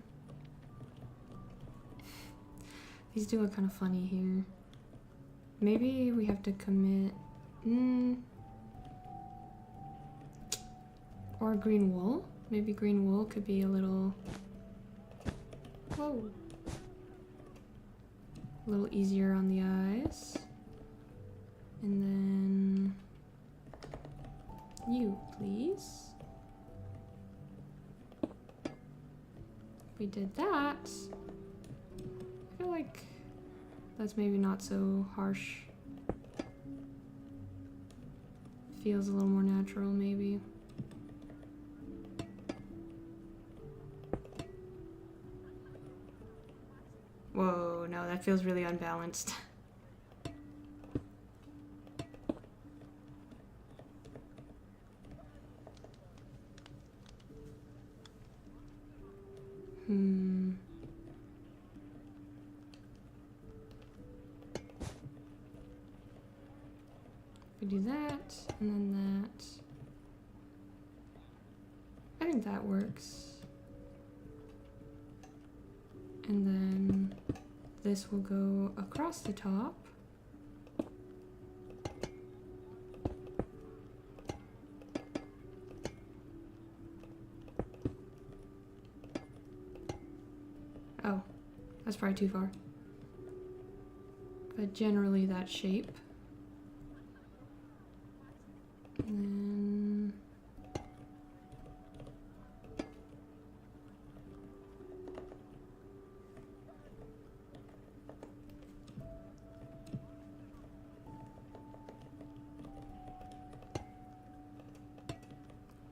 These do look kind of funny here. Maybe we have to commit... Or green wool? Maybe green wool could be a little... Whoa. A little easier on the eyes. And then... You, please. If we did that... I feel like that's maybe not so harsh. Feels a little more natural, maybe. Whoa, no, that feels really unbalanced. We do that, and then that. I think that works. And then this will go across the top. Oh, that's probably too far. But generally that shape. And then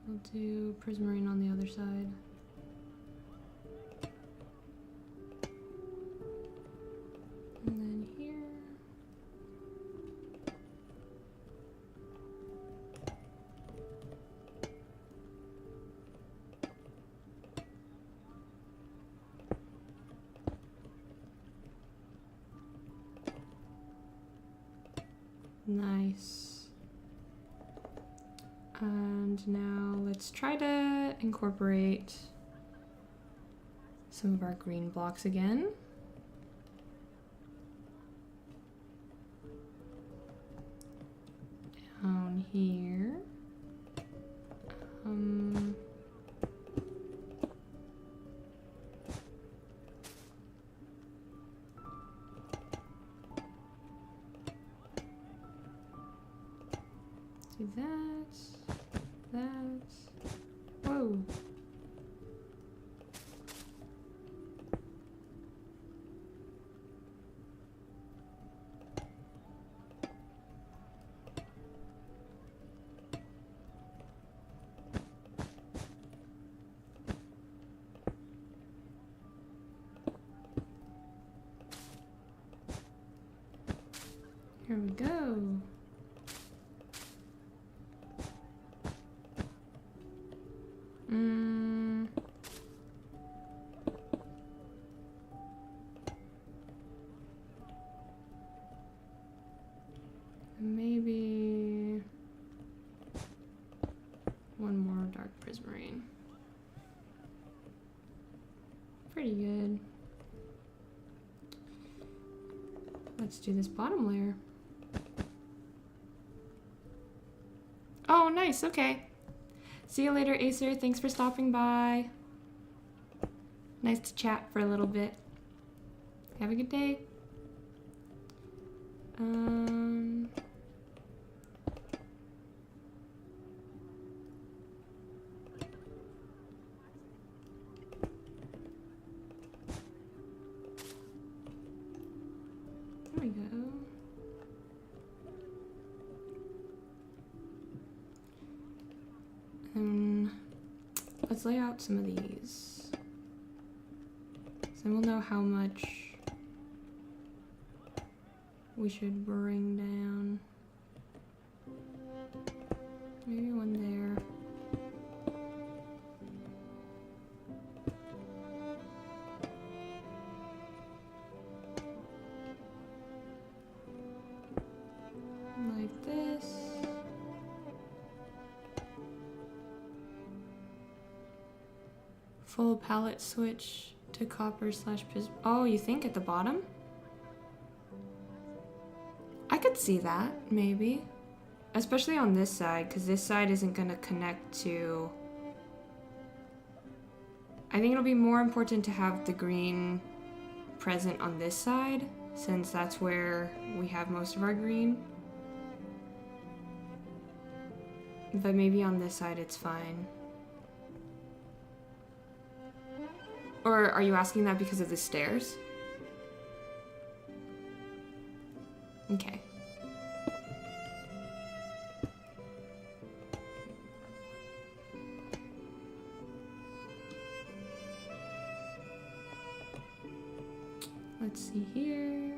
we'll do prismarine on the other side. And then here. Nice. And now let's try to incorporate some of our green blocks again. Down here. Do that. Whoa. Here we go. Maybe one more dark prismarine. Pretty good. Let's do this bottom layer. Oh, nice. Okay. See you later, Acer. Thanks for stopping by. Nice to chat for a little bit. Have a good day. There we go. Let's lay out some of these. So then we'll know how much we should bring down. Maybe one there. Like this. Full palette switch to copper slash prism. Oh, you think at the bottom? I could see that, maybe. Especially on this side, because this side isn't going to connect to... I think it'll be more important to have the green present on this side, since that's where we have most of our green. But maybe on this side it's fine. Or are you asking that because of the stairs? Okay. Let's see here.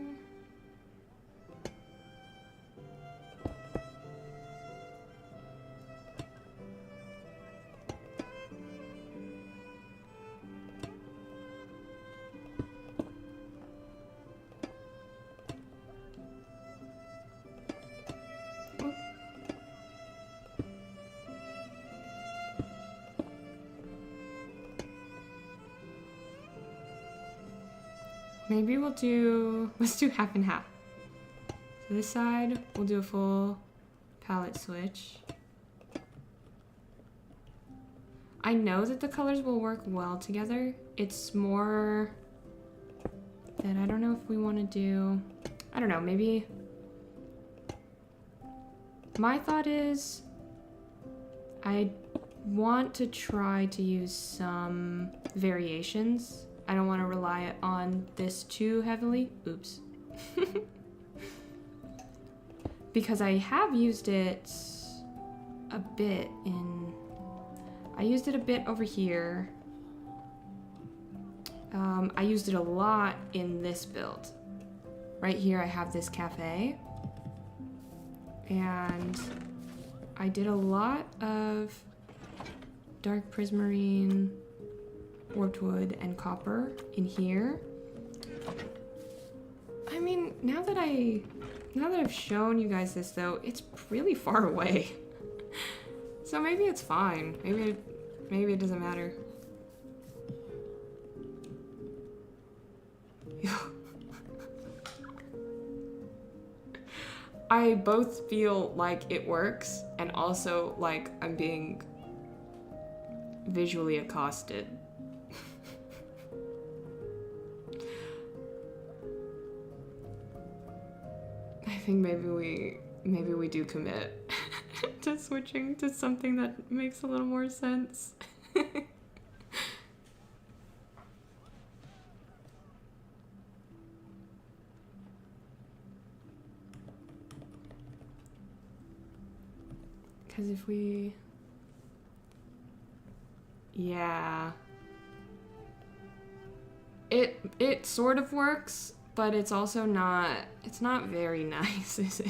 Maybe let's do half and half. So this side, we'll do a full palette switch. I know that the colors will work well together. It's more that I don't know if we want to do, I don't know, maybe. My thought is I want to try to use some variations. I don't want to rely on this too heavily. Oops. Because I have used it a bit in... I used it a bit over here. I used it a lot in this build. Right here I have this cafe. And I did a lot of dark prismarine, warped wood, and copper in here. I mean, now that I've shown you guys this though, it's really far away. So maybe it's fine. Maybe it doesn't matter. I both feel like it works and also like I'm being visually accosted. I think maybe we do commit to switching to something that makes a little more sense. Because if we... Yeah. It sort of works, but it's also not... It's not very nice, is it?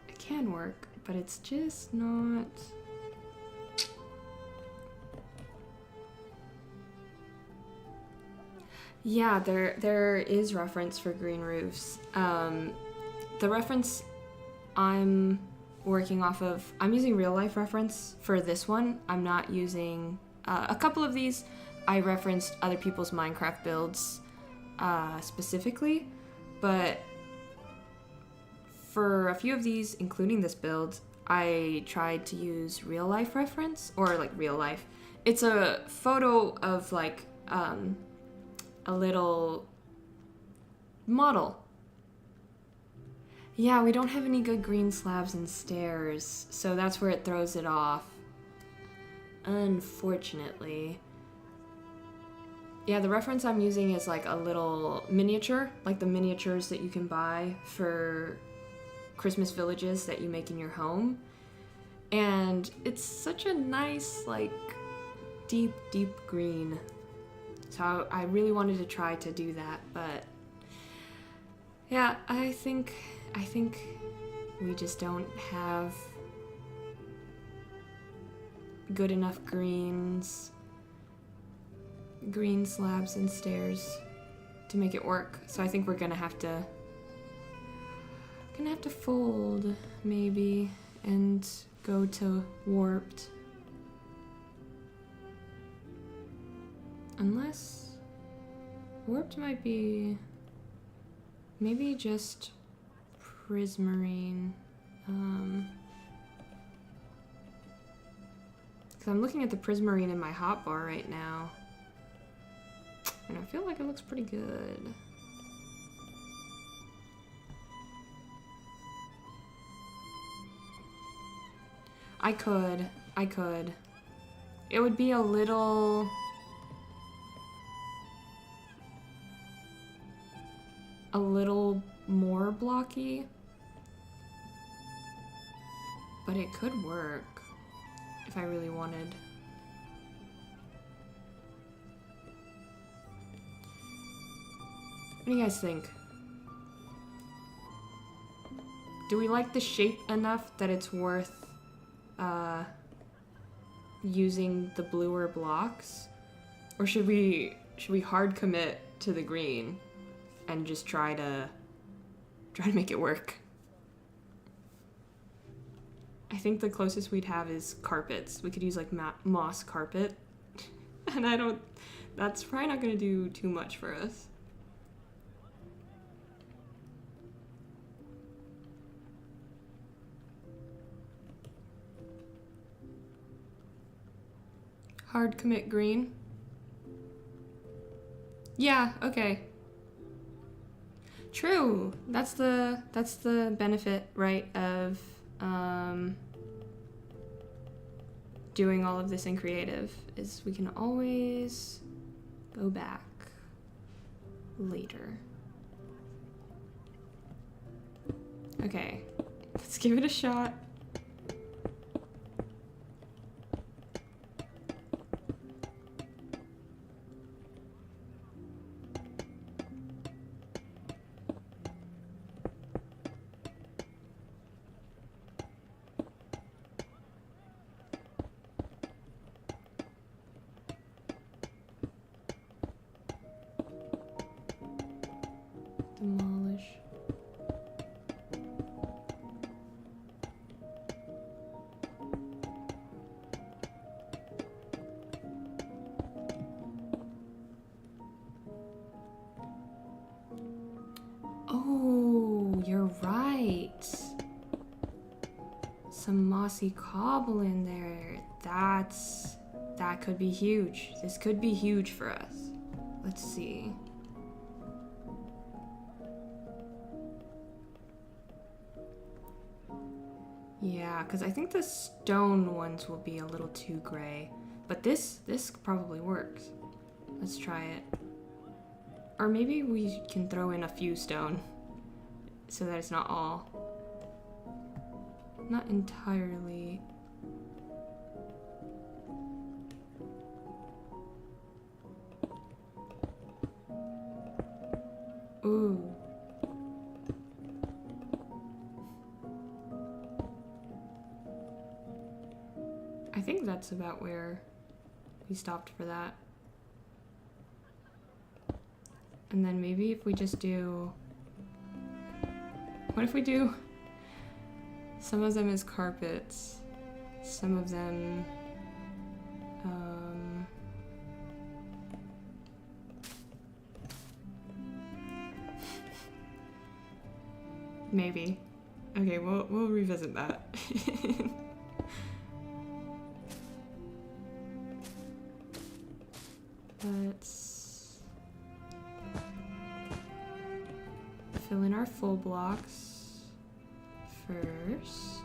It can work, but it's just not... Yeah, there is reference for green roofs. The reference I'm working off of, I'm using real life reference for this one. I'm not using a couple of these. I referenced other people's Minecraft builds specifically, but for a few of these, including this build, I tried to use real life reference, or like real life. It's a photo of like a little model. Yeah, we don't have any good green slabs and stairs, so that's where it throws it off. Unfortunately. Yeah, the reference I'm using is like a little miniature, like the miniatures that you can buy for Christmas villages that you make in your home. And it's such a nice, like, deep, deep green. So I really wanted to try to do that, but yeah, I think we just don't have good enough green slabs and stairs to make it work. So I think we're gonna have to fold maybe and go to warped. Unless warped might be maybe just prismarine. Because I'm looking at the prismarine in my hotbar right now, and I feel like it looks pretty good. I could. It would be a little more blocky, But it could work if I really wanted. What do you guys think? Do we like the shape enough that it's worth using the bluer blocks? Or should we hard commit to the green and just try to make it work? I think the closest we'd have is carpets. We could use like moss carpet. And that's probably not gonna do too much for us. Hard commit green. Yeah, okay. True. That's the benefit, right, of doing all of this in creative, is we can always go back later. Okay, let's give it a shot. Demolish. Oh, you're right. Some mossy cobble in there. That could be huge. This could be huge for us. Let's see. Yeah, because I think the stone ones will be a little too gray. But this probably works. Let's try it. Or maybe we can throw in a few stone so that it's not all. Not entirely. Ooh. I think that's about where we stopped for that. And then maybe if we just do... What if we do some of them as carpets, some of them... maybe. Okay, we'll revisit that. Let's fill in our full blocks first.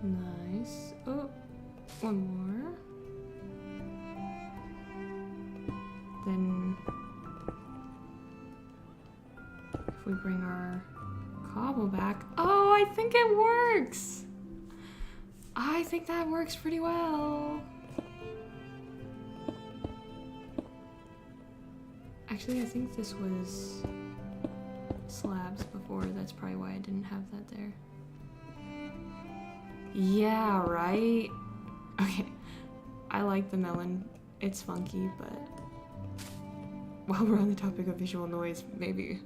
Nice. Oh, one more. Then if we bring our cobble back, oh, I think it works. I think that works pretty well. Actually, I think this was slabs before. That's probably why I didn't have that there. Yeah, right? Okay. I like the melon. It's funky, but while we're on the topic of visual noise, maybe.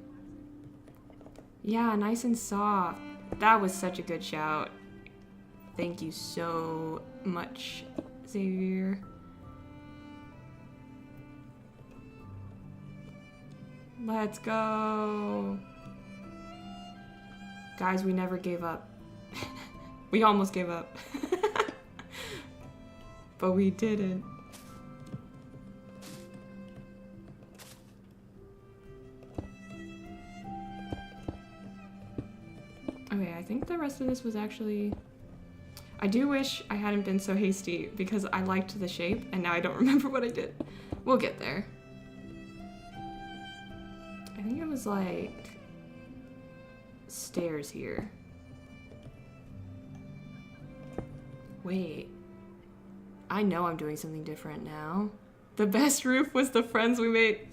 Yeah, nice and soft. That was such a good shout. Thank you so much, Xavier. Let's go. Guys, we never gave up. We almost gave up. But we didn't. think the rest of this was actually... I do wish I hadn't been so hasty because I liked the shape and now I don't remember what I did. We'll get there. I think it was like stairs here. Wait. I know I'm doing something different now. The best roof was the friends we made.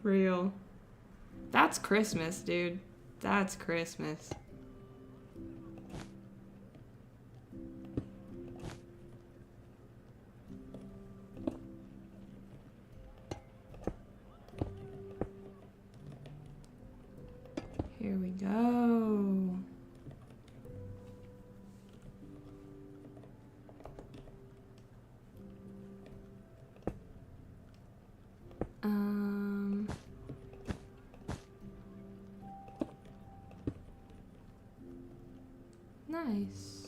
Real. That's Christmas, dude. That's Christmas. Here we go. Nice.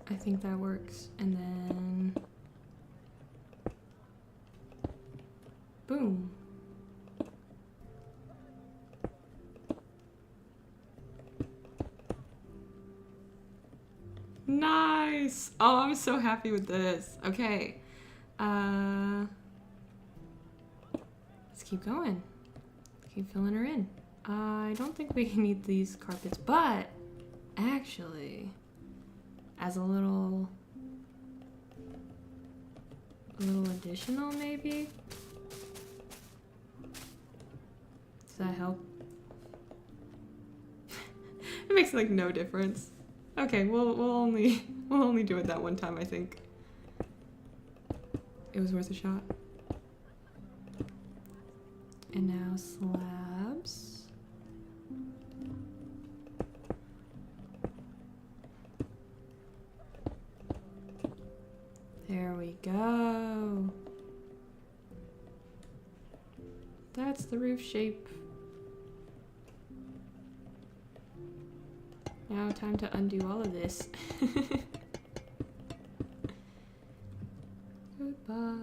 I think that works. And then boom. Nice. Oh, I'm so happy with this. Okay. Let's keep going. Keep filling her in. I don't think we need these carpets, but actually, as a little additional maybe? Does that help? It makes like no difference. Okay, we'll only do it that one time, I think. It was worth a shot. And now slabs. There we go. That's the roof shape. Now time to undo all of this. Goodbye.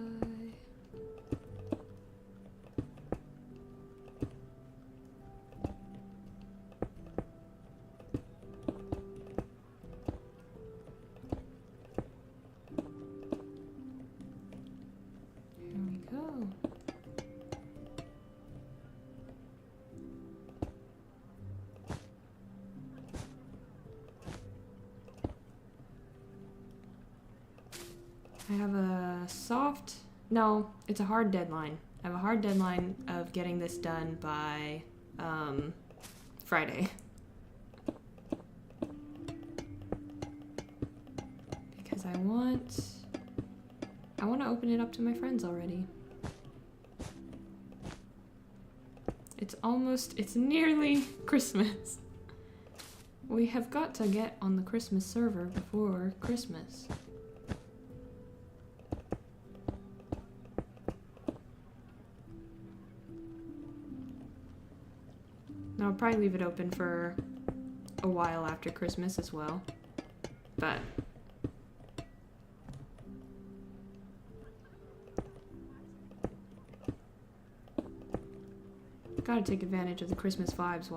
Here we go. I have a soft, no, it's a hard deadline. I have a hard deadline of getting this done by Friday. Because I want to open it up to my friends already. It's nearly Christmas. We have got to get on the Christmas server before Christmas. I'll probably leave it open for a while after Christmas as well, but gotta take advantage of the Christmas vibes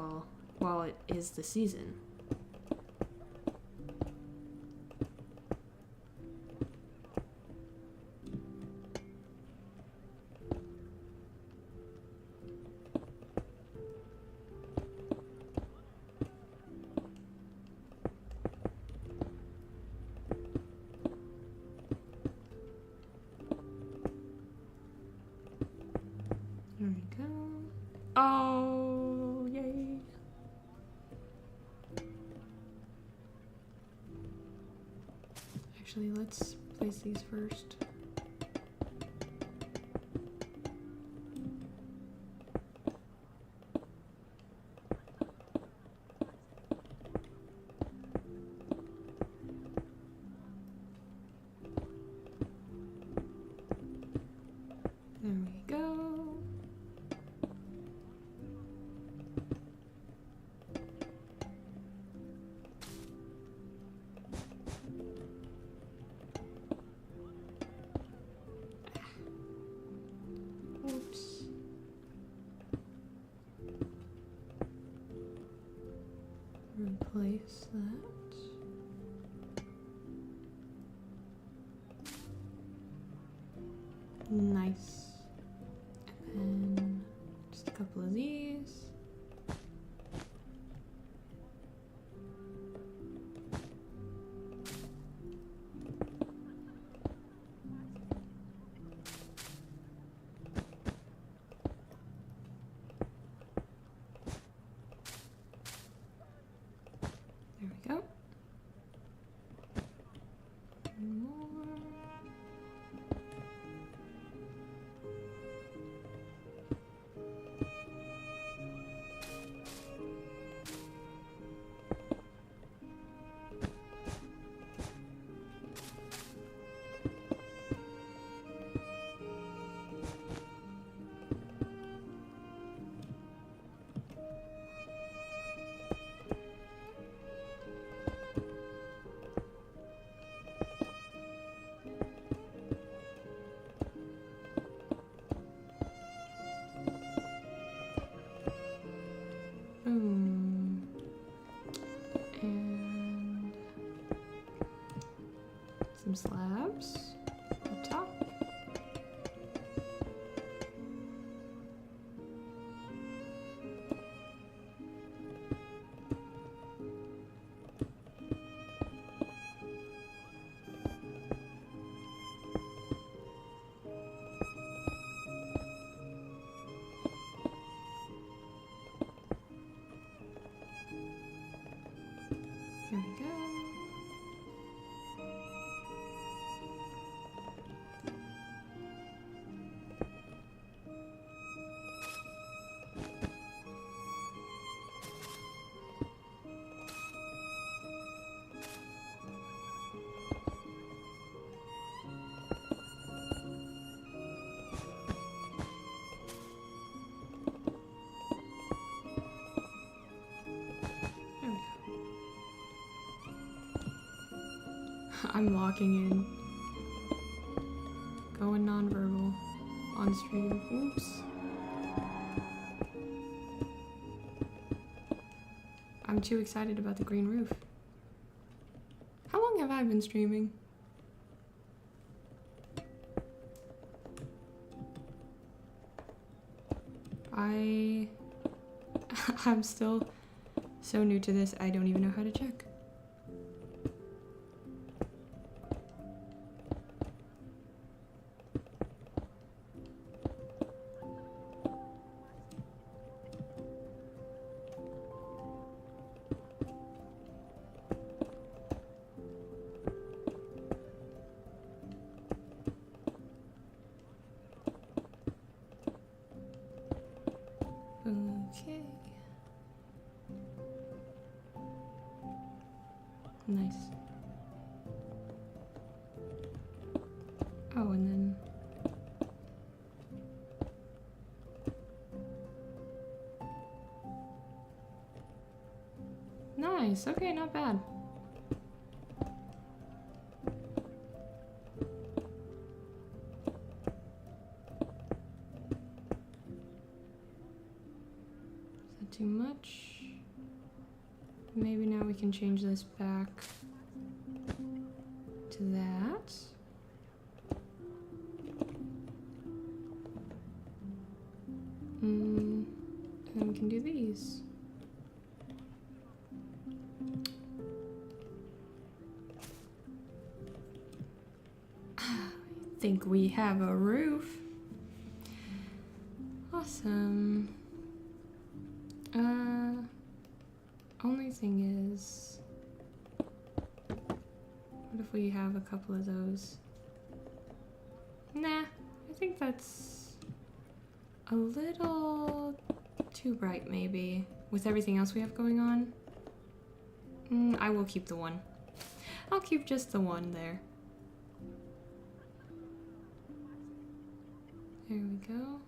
while it is the season. There we go. Oh, yay. Actually, let's place these first. There we go. replace that. Nice. And then just a couple of these. There we go. One more. Boom. And some slabs up top. Here we go. There we go. I'm locking in. Going nonverbal on stream. Oops. I'm too excited about the green roof. How long have I been streaming? I'm still so new to this, I don't even know how to check. Okay. Nice. Oh, and then... Nice, okay, not bad. Is that too much? Maybe now we can change this back to that. And then we can do these. I think we have a roof. Awesome. Only thing is, what if we have a couple of those? Nah, I think that's a little too bright maybe, with everything else we have going on. I will keep the one. I'll keep just the one there. There we go.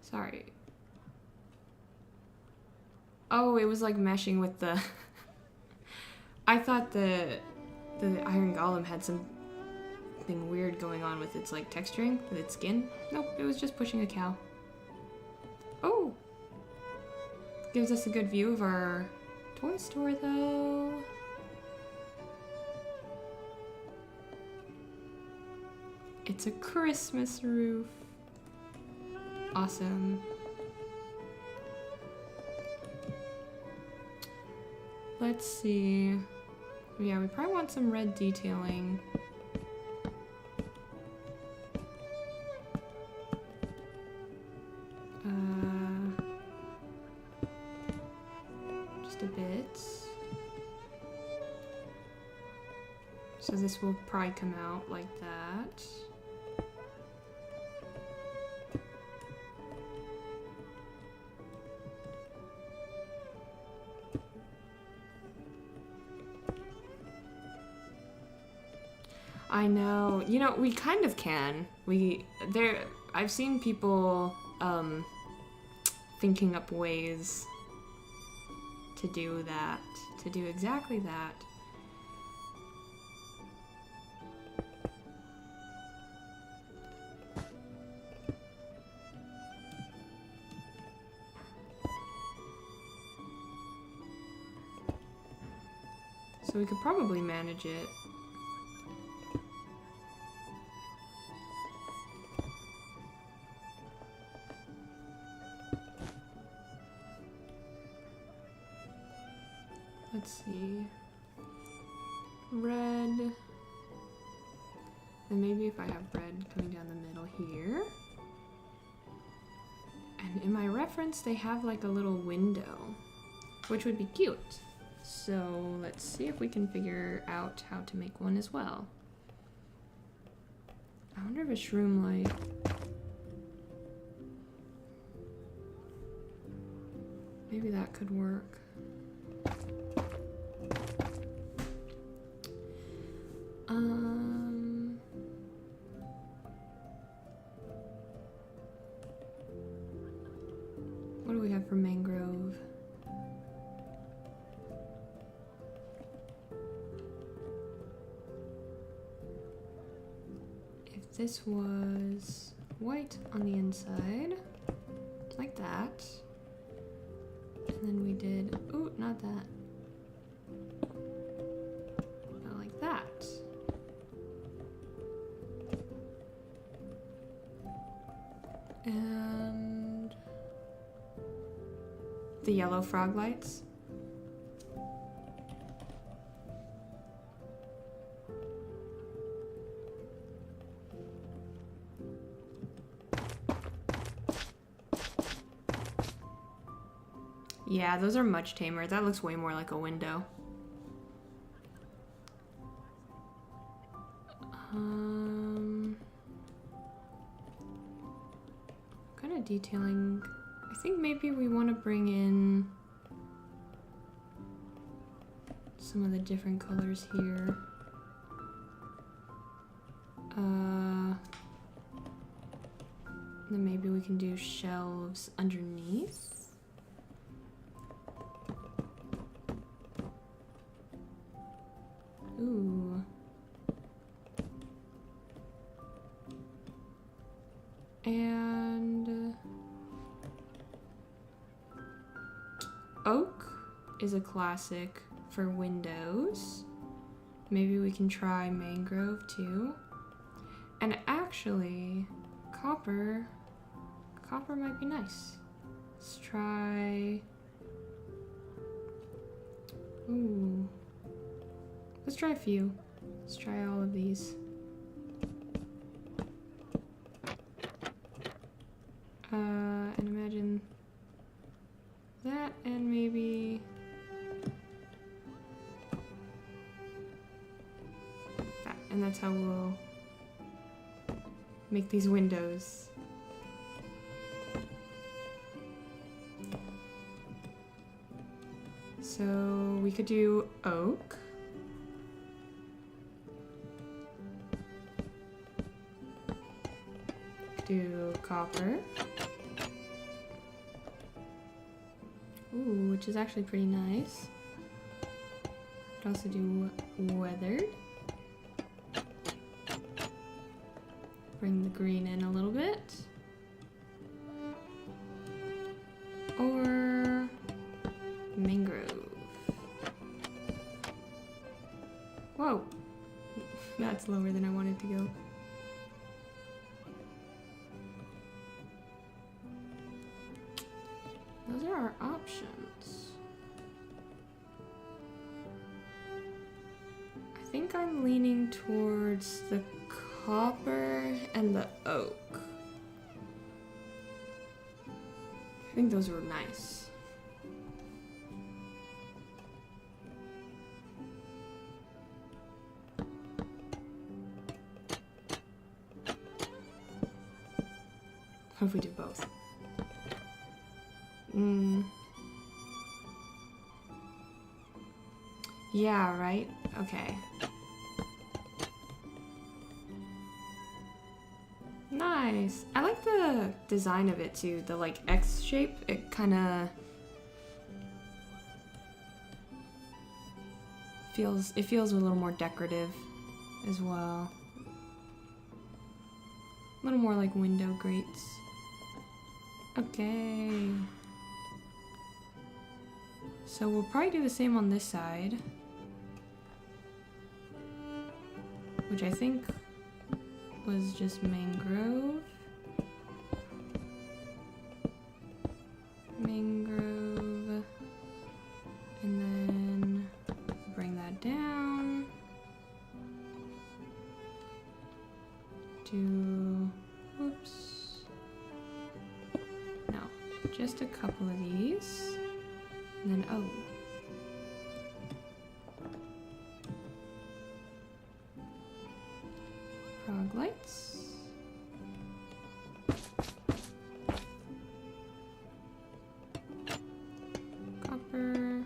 Sorry. Oh, it was like meshing with the... I thought the Iron Golem had something weird going on with its like texturing, with its skin. Nope, it was just pushing a cow. Oh! Gives us a good view of our Toy store though. It's a Christmas roof. Awesome. Let's see. Yeah, we probably want some red detailing. Just a bit. So this will probably come out like that. I know. You know, we kind of can. I've seen people thinking up ways to do that, to do exactly that. So we could probably manage it. Let's see. Red. And maybe if I have red coming down the middle here. And in my reference, they have like a little window, which would be cute. So let's see if we can figure out how to make one as well. I wonder if a shroom light. Maybe that could work. What do we have for mangrove? If this was white on the inside, like that, and then we did, oh, not that. Like that. And the yellow frog lights. Yeah, those are much tamer. That looks way more like a window. Kind of detailing. I think maybe we want to bring in some of the different colors here. Then maybe we can do shelves underneath. Ooh. And oak is a classic for windows. Maybe we can try mangrove too. And actually, copper might be nice. Let's try, ooh. Let's try a few. Let's try all of these. And imagine that, and maybe that. And that's how we'll make these windows. So we could do oak. Do copper. Ooh, which is actually pretty nice. Could also do weathered. Bring the green in a little bit. Or mangrove. That's lower than I wanted to go. Those are our options. I think I'm leaning towards the copper and the oak. I think those were nice. What if we do both? Yeah, right? Okay. Nice. I like the design of it too. The like X shape. It kind of feels a little more decorative as well. A little more like window grates. Okay. So we'll probably do the same on this side. Which I think was just mangrove. Mangrove. And then bring that down. Do, whoops. No, just a couple of these. And then, oh. Frog lights. Copper.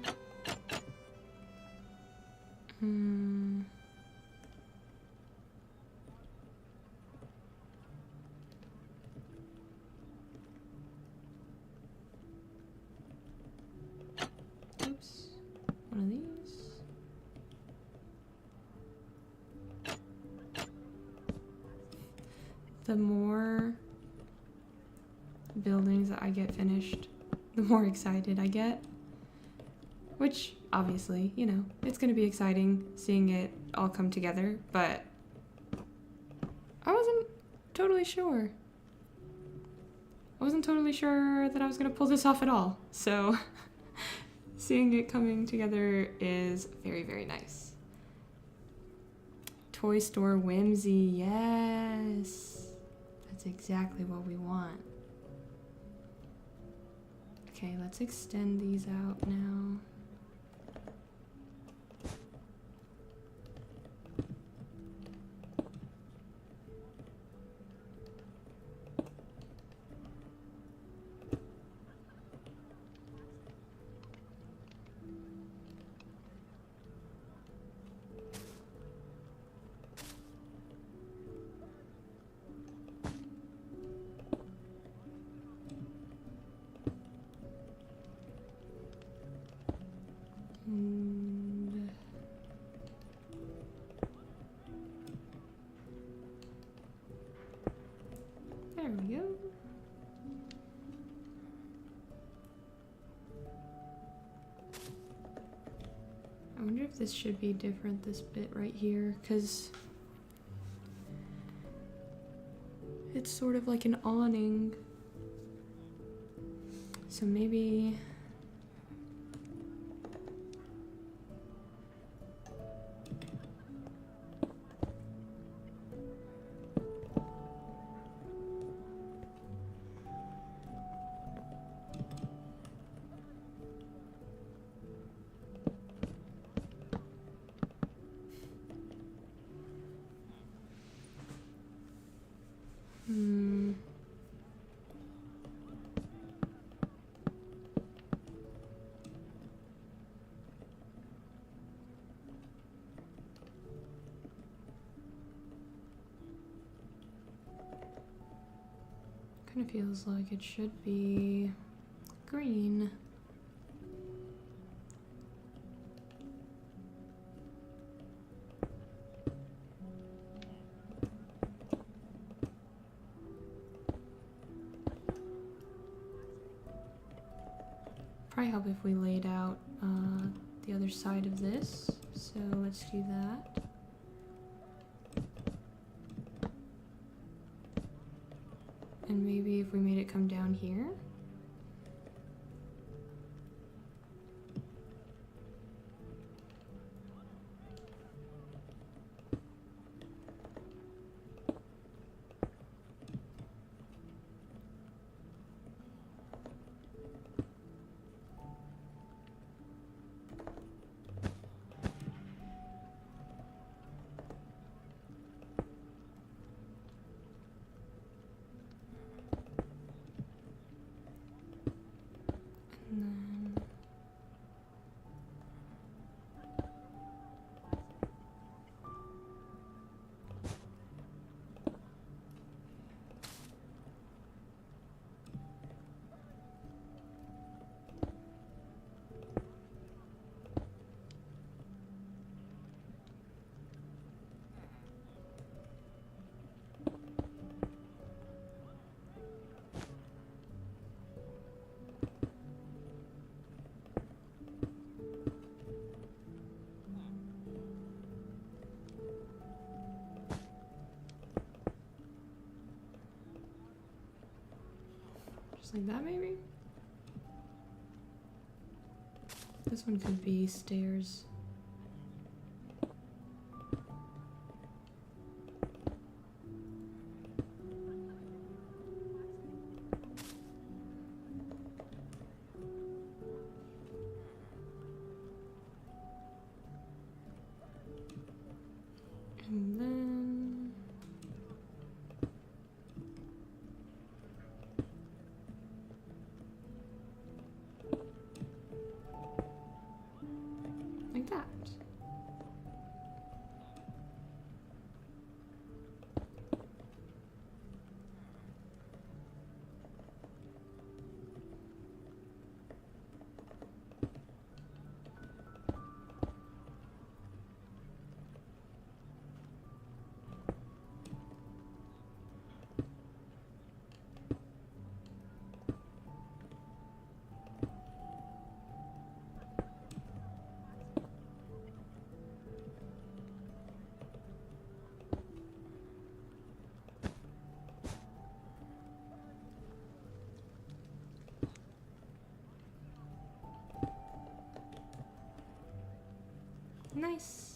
Oops. One of these. The more buildings that I get finished, the more excited I get. Which, obviously, you know, it's gonna be exciting seeing it all come together, but I wasn't totally sure. I wasn't totally sure that I was gonna pull this off at all, so seeing it coming together is very, very nice. Toy store whimsy, yes! That's exactly what we want. Okay, let's extend these out now. And there we go. I wonder if this should be different, this bit right here, because it's sort of like an awning. So maybe kind of feels like it should be green. Probably help if we laid out the other side of this. So let's do that. And maybe if we made it come down here. And then just like that, maybe? This one could be stairs. And then like that. Nice.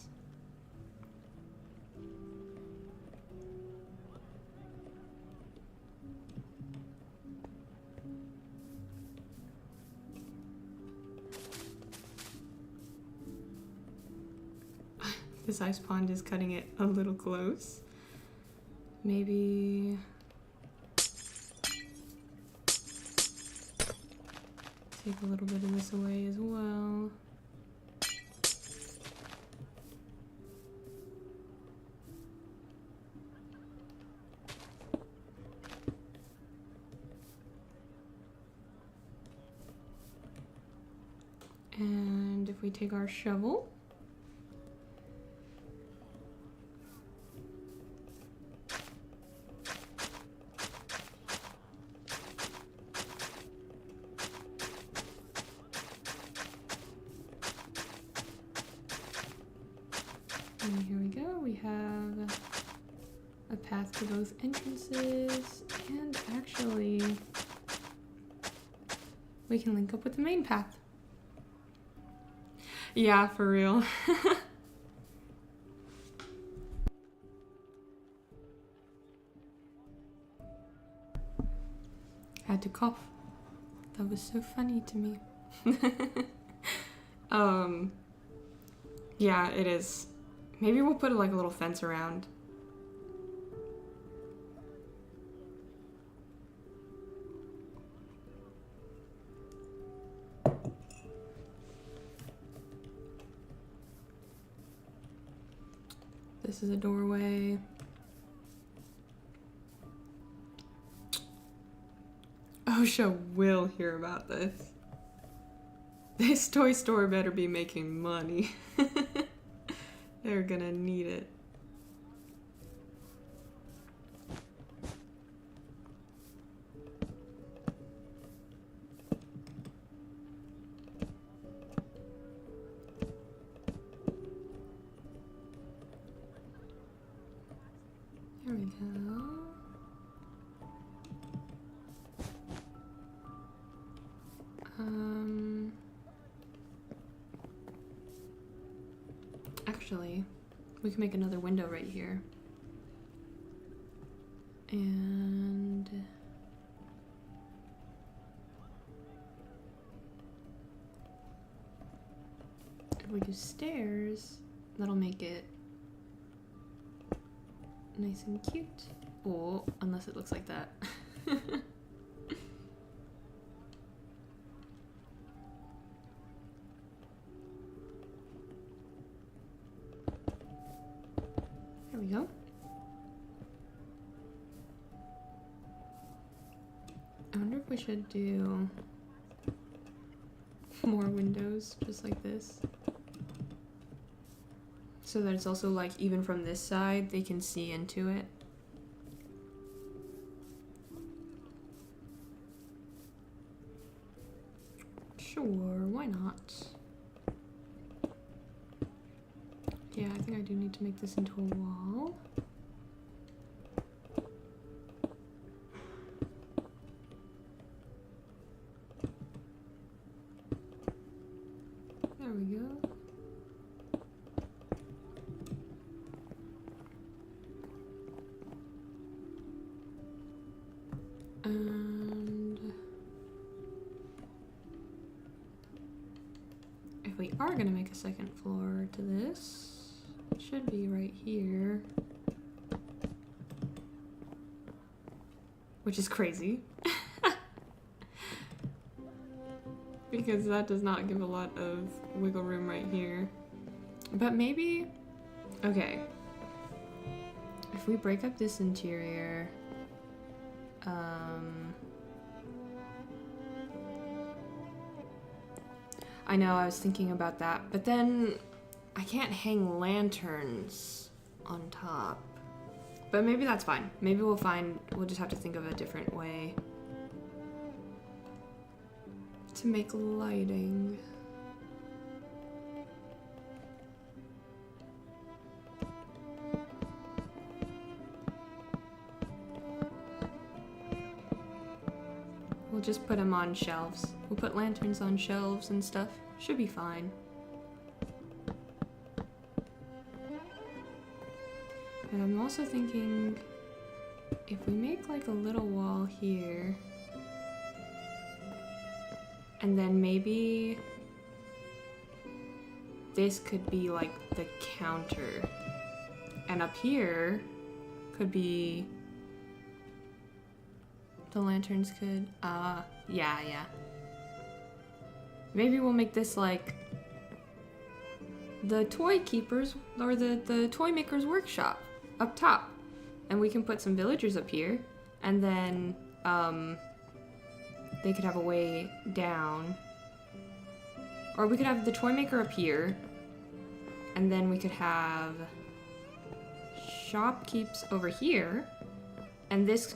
This ice pond is cutting it a little close. Maybe take a little bit of this away as well. And if we take our shovel, and here we go, we have a path to both entrances, and actually we can link up with the main path. Yeah, for real. Had to cough. That was so funny to me. Yeah, it is. Maybe we'll put like a little fence around. This is a doorway. OSHA will hear about this. This toy store better be making money. They're gonna need it. There we go. actually, we can make another window right here. And if we do stairs, that'll make it nice and cute. Oh, unless it looks like that. There we go. I wonder if we should do more windows just like this. So that it's also like even from this side they can see into it. Sure, why not? Yeah, I think I do need to make this into a wall. There we go. And if we are gonna make a second floor to this, it should be right here. Which is crazy. Because that does not give a lot of wiggle room right here. But maybe, okay. If we break up this interior, I know, I was thinking about that, but then I can't hang lanterns on top. But maybe that's fine. Maybe we'll just have to think of a different way to make lighting. We'll just put them on shelves. We'll put lanterns on shelves and stuff. Should be fine. And I'm also thinking if we make like a little wall here, and then maybe this could be like the counter, and up here could be the lanterns could, yeah. Maybe we'll make this like the toy keepers or the toy maker's workshop up top, and we can put some villagers up here, and then they could have a way down, or we could have the toy maker up here, and then we could have shopkeeps over here, and this,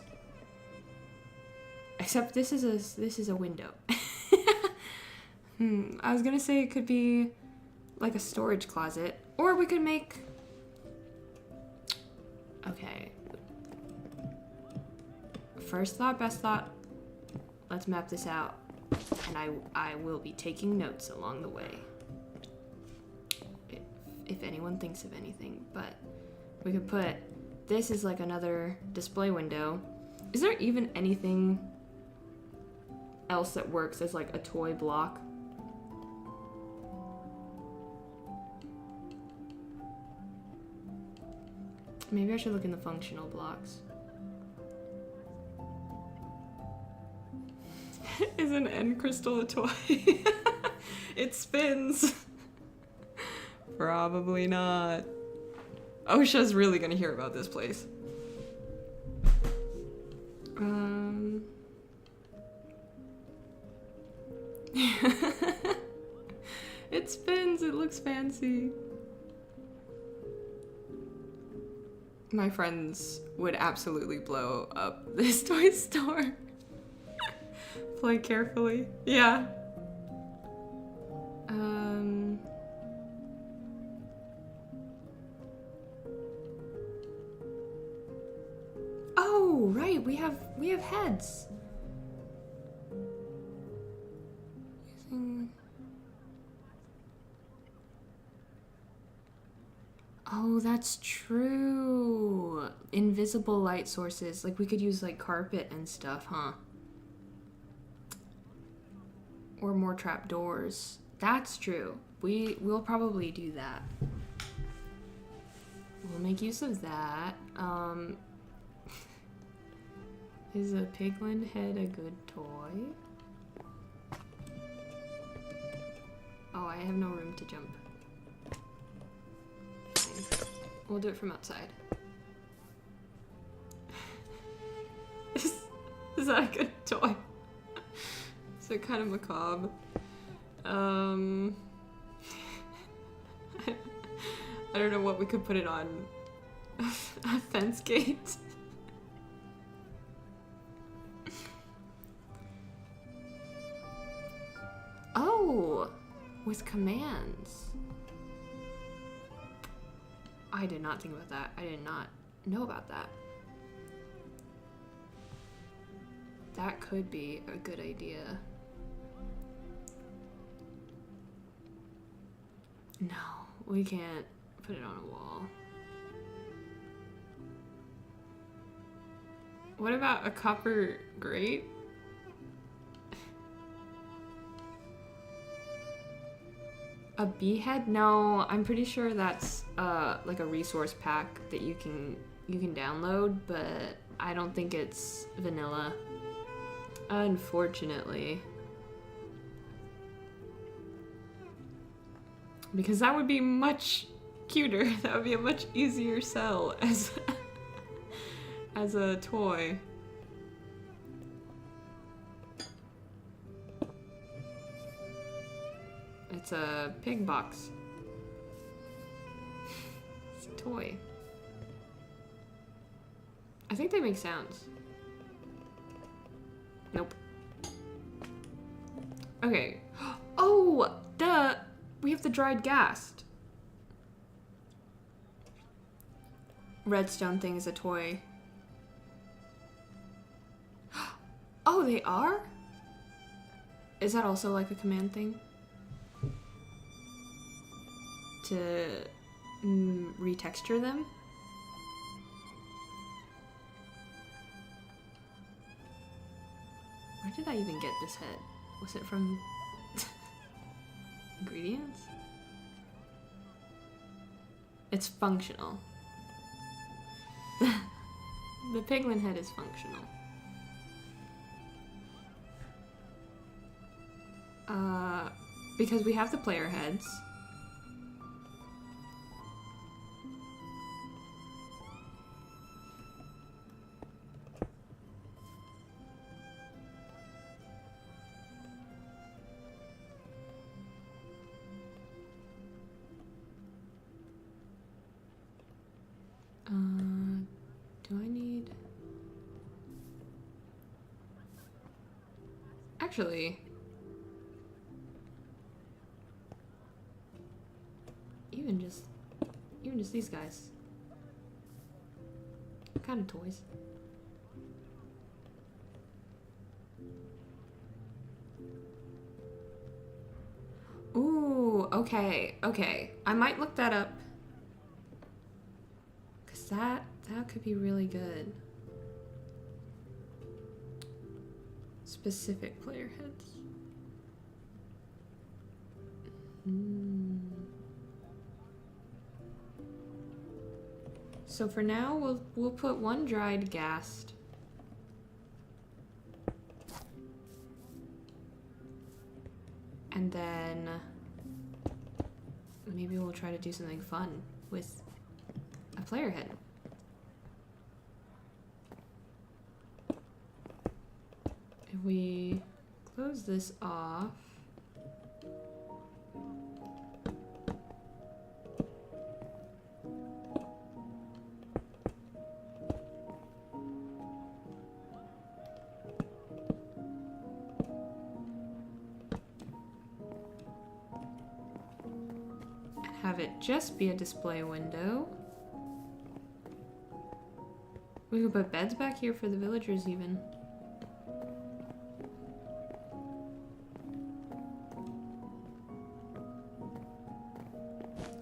except this is a window. I was gonna say it could be like a storage closet, or we could make, okay, first thought, best thought, let's map this out, and I will be taking notes along the way, if anyone thinks of anything. But we could put this is like another display window. Is there even anything else that works as like a toy block? Maybe I should look in the functional blocks. Is an end crystal a toy? It spins. Probably not. OSHA's really gonna hear about this place. It spins, it looks fancy. My friends would absolutely blow up this toy store. Play carefully. Yeah. Oh, right, we have heads. Using Oh, that's true. Invisible light sources. Like we could use like carpet and stuff, huh? Or more trapdoors. That's true. We'll probably do that. We'll make use of that. Is a piglin head a good toy? Oh, I have no room to jump. Fine. We'll do it from outside. Is that a good toy? Is it kind of macabre? I don't know what we could put it on. A fence gate. Oh, with commands. I did not think about that. I did not know about that. That could be a good idea. No, we can't put it on a wall. What about a copper grate? A beehead? No, I'm pretty sure that's like a resource pack that you can download, but I don't think it's vanilla. Unfortunately. Because that would be much cuter. That would be a much easier sell as as a toy. It's a pig box. It's a toy. I think they make sounds. Nope. Okay. Oh, duh! We have the dried ghast. Redstone thing is a toy. Oh, they are? Is that also like a command thing? To retexture them? Where did I even get this head? Was it from ingredients? It's functional. The piglin head is functional. Because we have the player heads. Do I need... Actually... Even just these guys. Kind of toys. Ooh, okay, okay. I might look that up. Cause that could be really good. Specific player heads. So for now, we'll put one dried ghast. And then maybe we'll try to do something fun with a player head. If we close this off, have it just be a display window. We could put beds back here for the villagers even.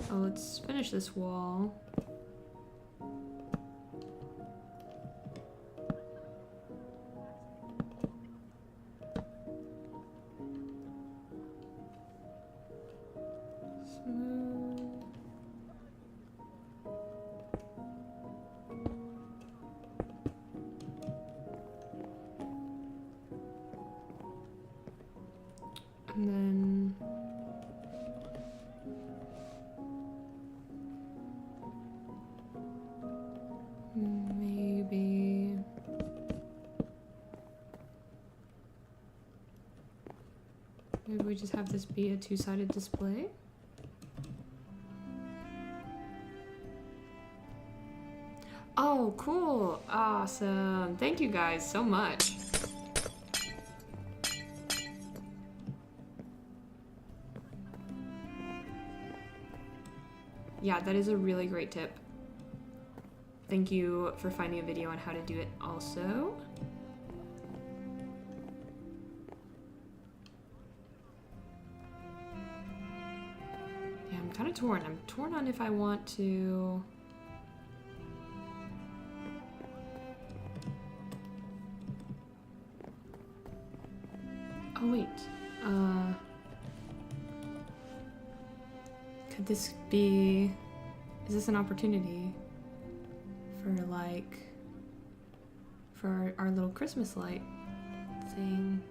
Oh, let's finish this wall. Smooth. And then maybe we just have this be a two-sided display. Oh, cool. Awesome. Thank you guys so much. Yeah, that is a really great tip. Thank you for finding a video on how to do it also. Yeah, I'm kind of torn. I'm torn on if I want to... Oh, wait. Could this be... Is this an opportunity for, like... for our little Christmas light thing?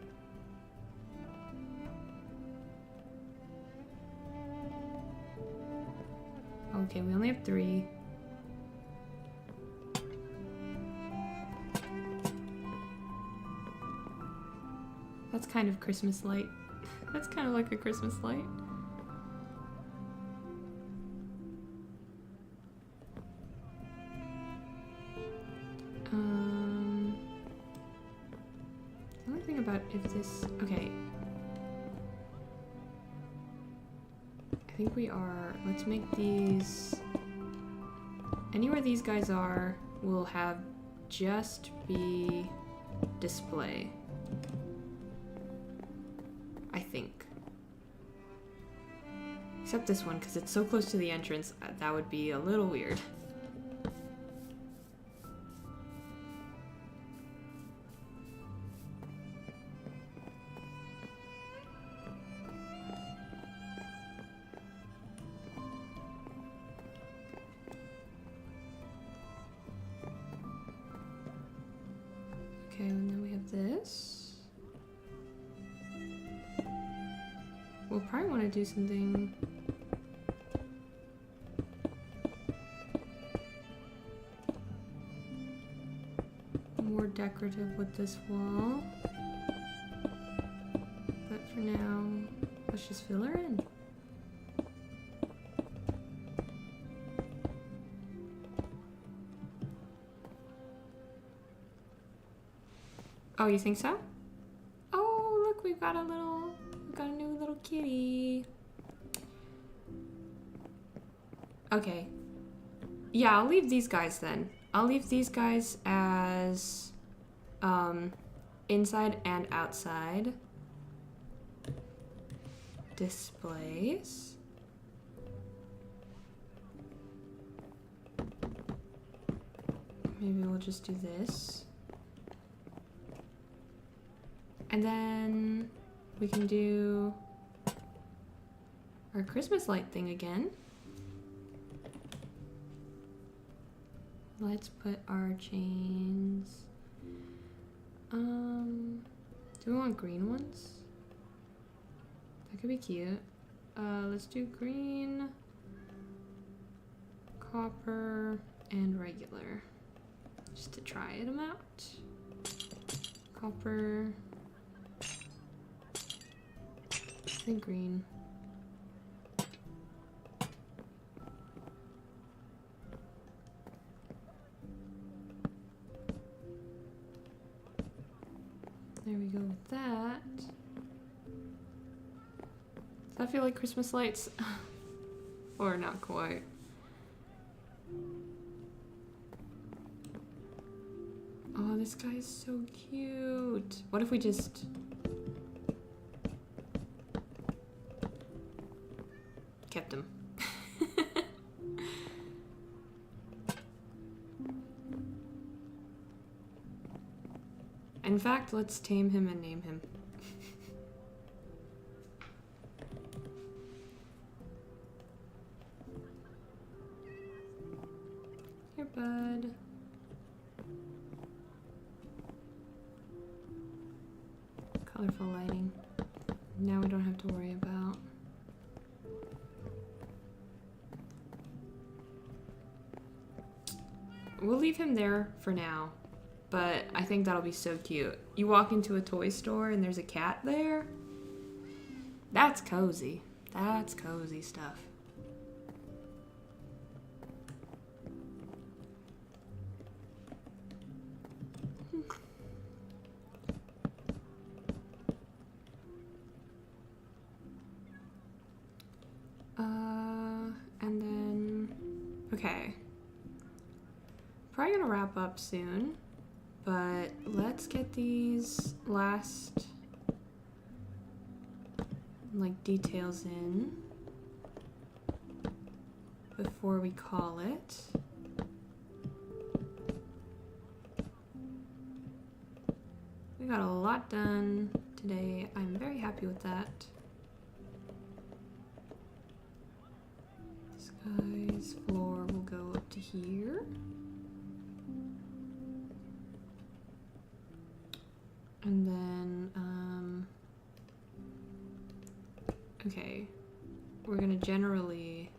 Okay, we only have 3. That's kind of Christmas light. That's kind of like a Christmas light. The only thing about if this... Okay. I think we are... Let's make these... Anywhere these guys are, will have just be display. I think. Except this one, because it's so close to the entrance, that would be a little weird. Okay, and then we have this. We'll probably want to do something more decorative with this wall. But for now, let's just fill her in. Oh, you think so? Oh, look, we've got a new little kitty. Okay. Yeah, I'll leave these guys then. I'll leave these guys as inside and outside displays. Maybe we'll just do this. And then we can do our Christmas light thing again. Let's put our chains. Do we want green ones? That could be cute. Let's do green, copper, and regular. Just to try them out. Copper. I think green. There we go with that. Does that feel like Christmas lights? Or not quite? Oh, this guy is so cute. What if we just... kept him? In fact, let's tame him and name him. Here, bud. Colorful lighting. Now we don't have to worry about. We'll leave him there for now, but I think that'll be so cute. You walk into a toy store and there's a cat there. That's cozy. That's cozy stuff. And then, okay. Probably gonna wrap up soon, but let's get these last, like, details in before we call it. We got a lot done today. I'm very happy with that. This guy's floor will go up to here. And then, okay, we're gonna generally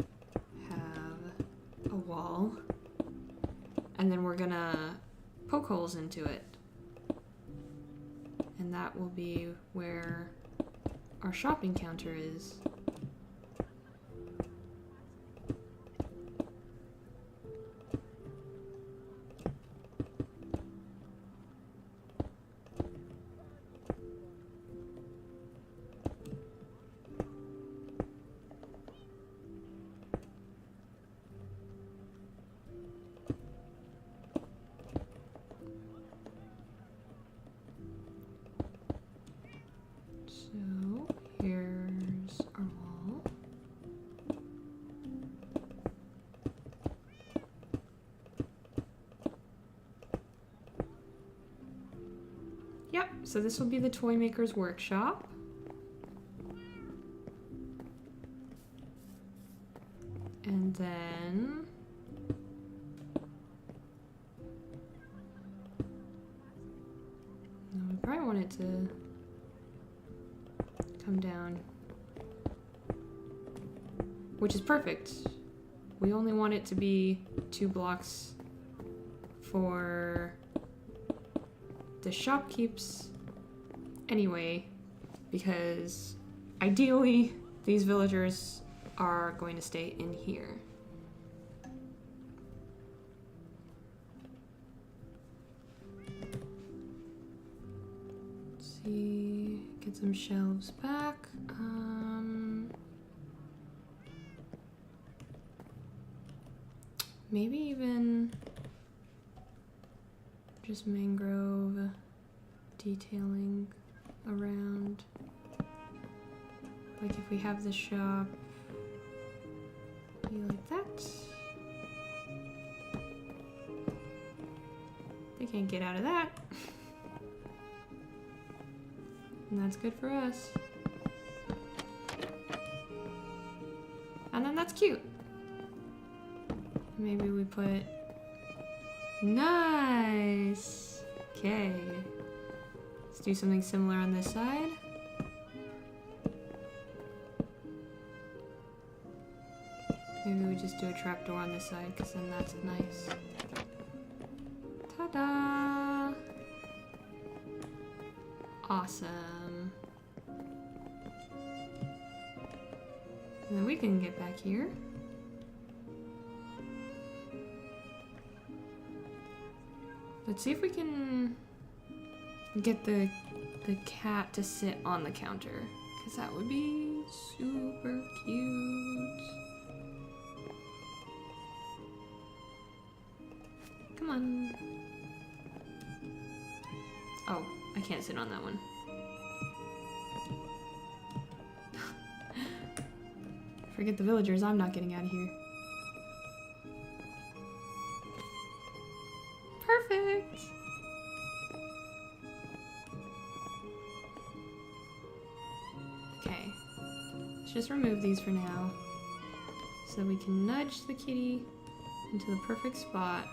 have a wall, and then we're gonna poke holes into it. And that will be where our shopping counter is. So here's our wall. Yep, so this will be the toy maker's workshop. And then no, we probably want it to come down, which is perfect. We only want it to be 2 blocks for the shopkeep's anyway, because ideally these villagers are going to stay in here. Let's see, get some shelves back. Maybe even just mangrove detailing around. Like if we have the shop be like that. They can't get out of that. And that's good for us. And then that's cute. Maybe we put... Nice! Okay. Let's do something similar on this side. Maybe we just do a trapdoor on this side, because then that's nice. Ta-da! Awesome. And then we can get back here. Let's see if we can get the cat to sit on the counter, because that would be super cute. Come on. Oh, I can't sit on that one. Forget the villagers, I'm not getting out of here. Perfect! just remove these for now. So we can nudge the kitty into the perfect spot.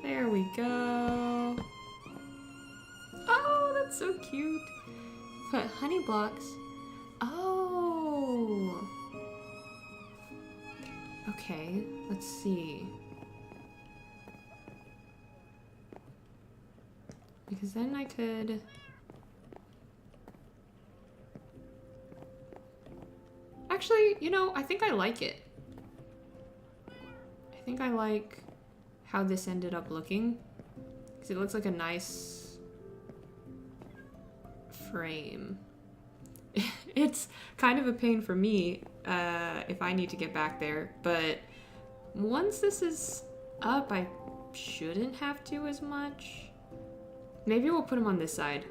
There we go. Oh, that's so cute. Put honey blocks. Oh. Okay, let's see. Because then I could... Actually, you know, I think I like it. I think I like how this ended up looking. Because it looks like a nice frame. It's kind of a pain for me if I need to get back there, but once this is up, I shouldn't have to as much. Maybe we'll put him on this side.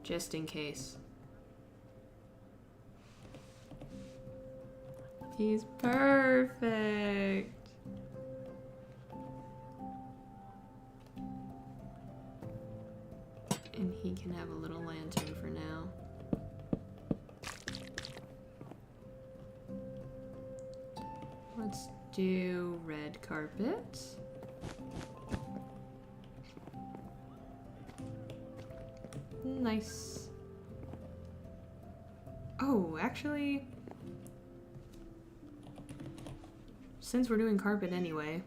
Just in case. He's perfect. And he can have a little lantern for now. Let's do red carpet. Nice. Oh, actually, since we're doing carpet anyway.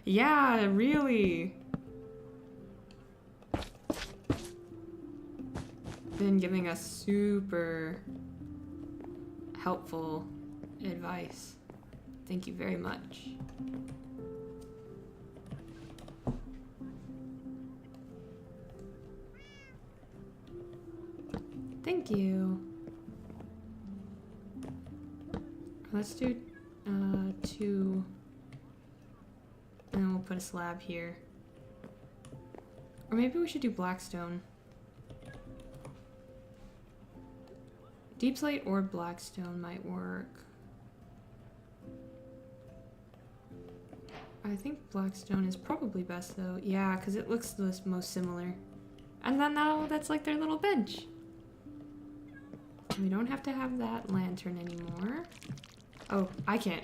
Yeah, really. Been giving us super helpful advice. Thank you very much. Thank you. Let's do 2, and then we'll put a slab here. Or maybe we should do blackstone. Deep slate or blackstone might work. I think blackstone is probably best though. Yeah, because it looks the most similar. And then now that's like their little bench. We don't have to have that lantern anymore. Oh, I can't.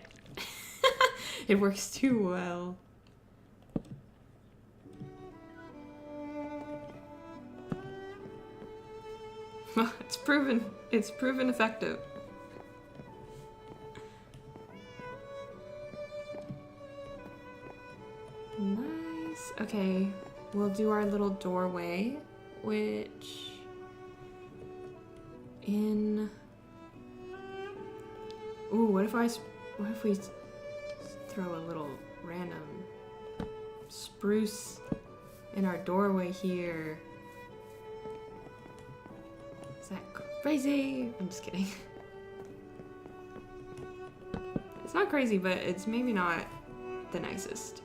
It works too well. It's proven effective. Nice. Okay, we'll do our little doorway, which in... Ooh, what if we throw a little random spruce in our doorway here? Is that crazy? I'm just kidding. It's not crazy, but it's maybe not the nicest.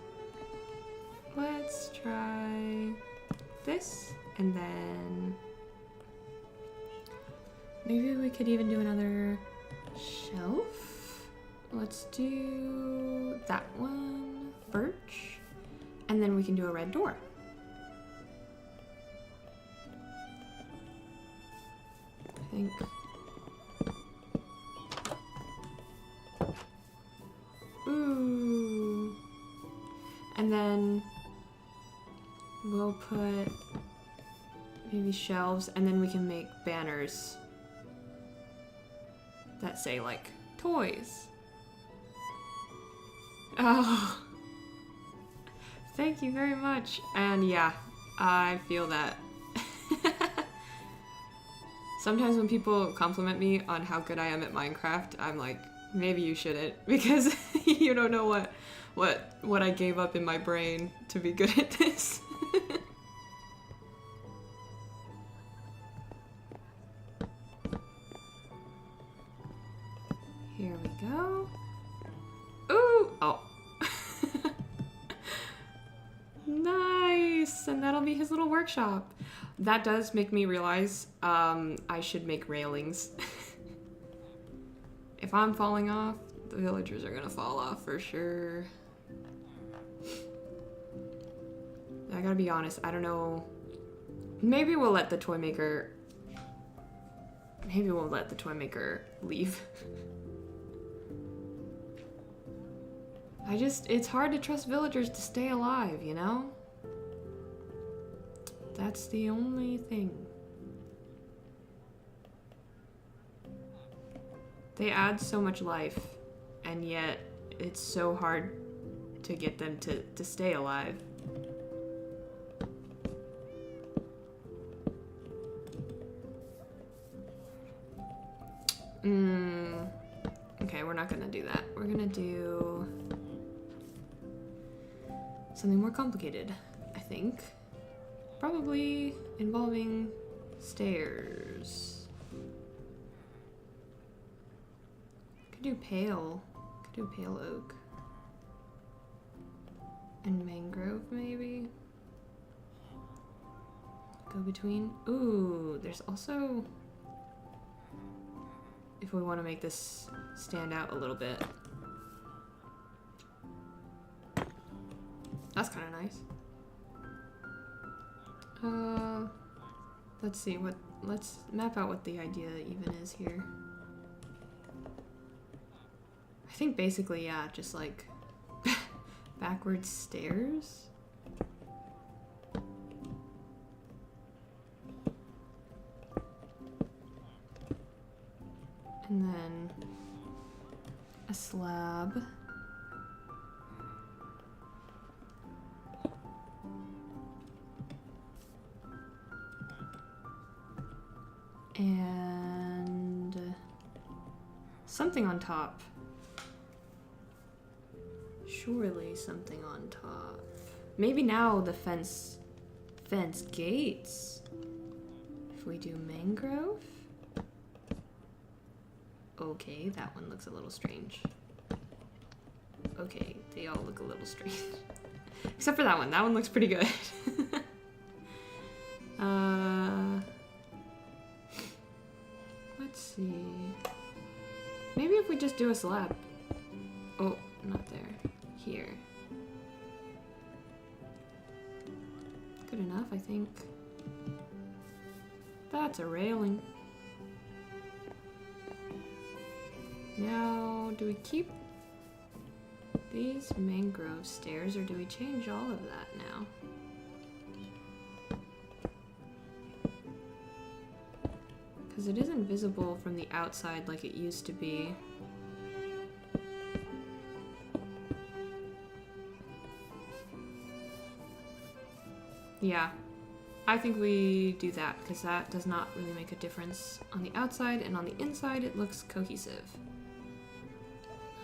Let's try this, and then maybe we could even do another shelf. Let's do that one, birch, and then we can do a red door. I think. Ooh. And then we'll put maybe shelves, and then we can make banners that say like toys. Oh, thank you very much. And yeah, I feel that. Sometimes when people compliment me on how good I am at Minecraft, I'm like, maybe you shouldn't, because you don't know what I gave up in my brain to be good at this. Here we go. Ooh! Oh. Nice! And that'll be his little workshop. That does make me realize I should make railings. If I'm falling off, the villagers are gonna fall off for sure. I gotta be honest, I don't know Maybe we'll let the toy maker... Maybe we'll let the toy maker leave. It's hard to trust villagers to stay alive, you know? That's the only thing. They add so much life, and yet it's so hard to get them to stay alive. Okay, we're not gonna do that. We're gonna do something more complicated, I think. Probably involving stairs. Could do pale. Could do pale oak. And mangrove, maybe? Go between. Ooh, there's also... If we want to make this stand out a little bit. That's kind of nice. Let's see let's map out what the idea even is here. I think basically, yeah, just like backwards stairs. And then a slab. And something on top. Surely something on top. Maybe now the fence gates. If we do mangrove. Okay, that one looks a little strange. Okay, they all look a little strange. Except for that one. That one looks pretty good. Let's see. Maybe if we just do a slab. Oh, not there. Here. Good enough, I think. That's a railing. Now, do we keep these mangrove stairs or do we change all of that now? Because it isn't visible from the outside like it used to be. Yeah, I think we do that because that does not really make a difference on the outside, and on the inside it looks cohesive.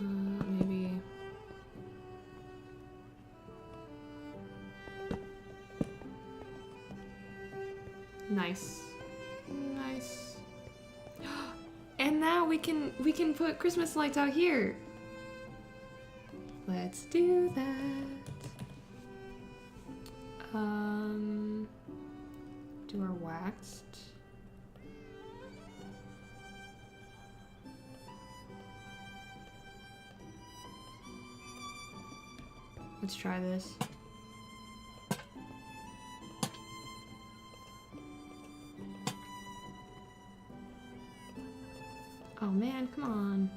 Maybe... Nice. Nice. And now we can put Christmas lights out here. Let's do that. Do our waxed. Let's try this. Oh man, come on.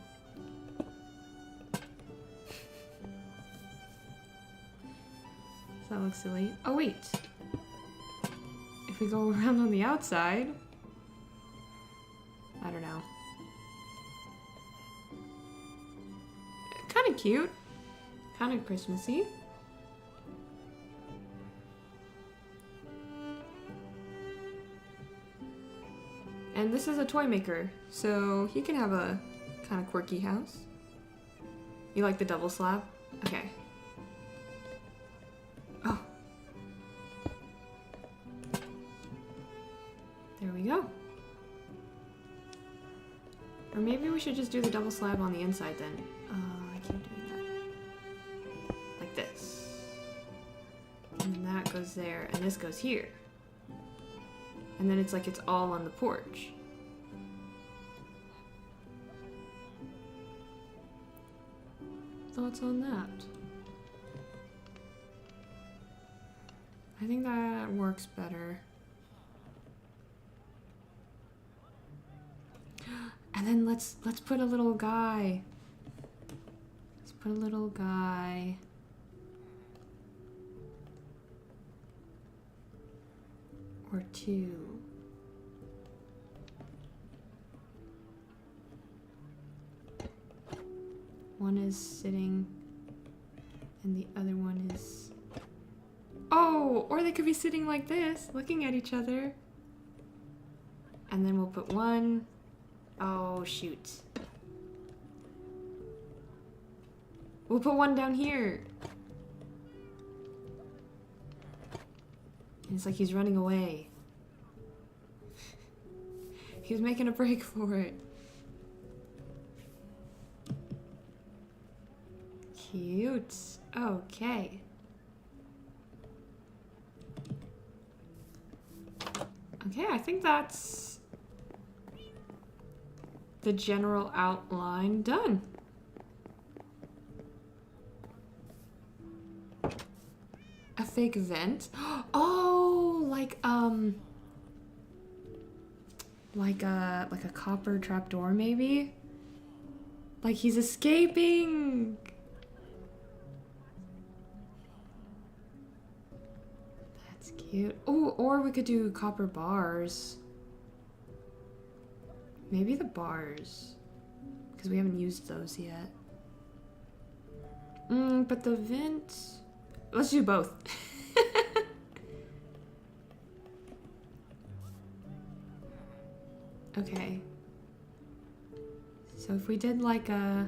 Does that look silly? Oh wait. If we go around on the outside, I don't know. Kind of cute. Kind of Christmassy. And this is a toy maker, so he can have a kind of quirky house. You like the double slab? Okay. Oh. There we go. Or maybe we should just do the double slab on the inside then. I keep doing that. Like this. And then that goes there, and this goes here. And then it's like it's all on the porch. Thoughts on that? I think that works better. And then let's put a little guy. Let's put a little guy. Or two. One is sitting and the other one is... Oh, or they could be sitting like this, looking at each other. And then we'll put one. Oh, shoot. We'll put one down here. And it's like he's running away. He was making a break for it. Cute. Okay. Okay, I think that's the general outline done. A fake vent? Oh, like a copper trapdoor maybe? Like he's escaping! That's cute. Oh, or we could do copper bars. Maybe the bars. Because we haven't used those yet. But the vent... Let's do both. Okay. So if we did like a...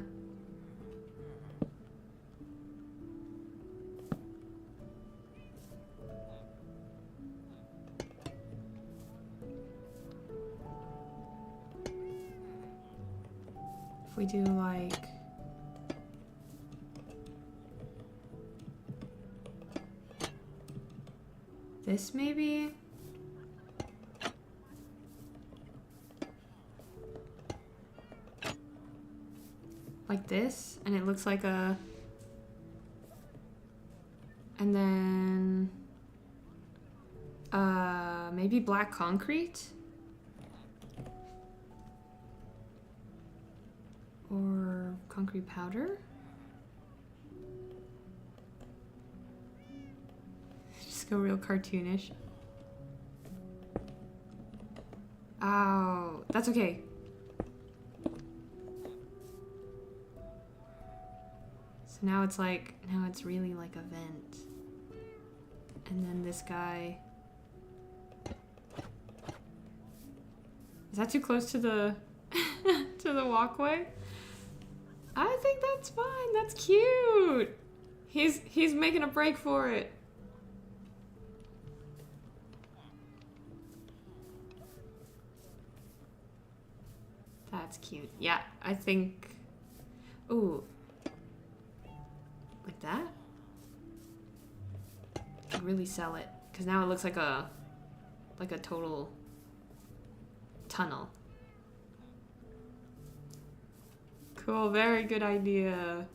If we do like... This maybe? Like this, and it looks like a... And then... maybe black concrete? Or concrete powder? Just go real cartoonish. Ow, that's okay. So now it's like, now it's really like a vent. And then this guy. Is that too close to the to the walkway? I think that's fine. That's cute. He's making a break for it. That's cute. Yeah, I think... Ooh. Like that? Could really sell it. Because now it looks like a total tunnel. Cool, very good idea.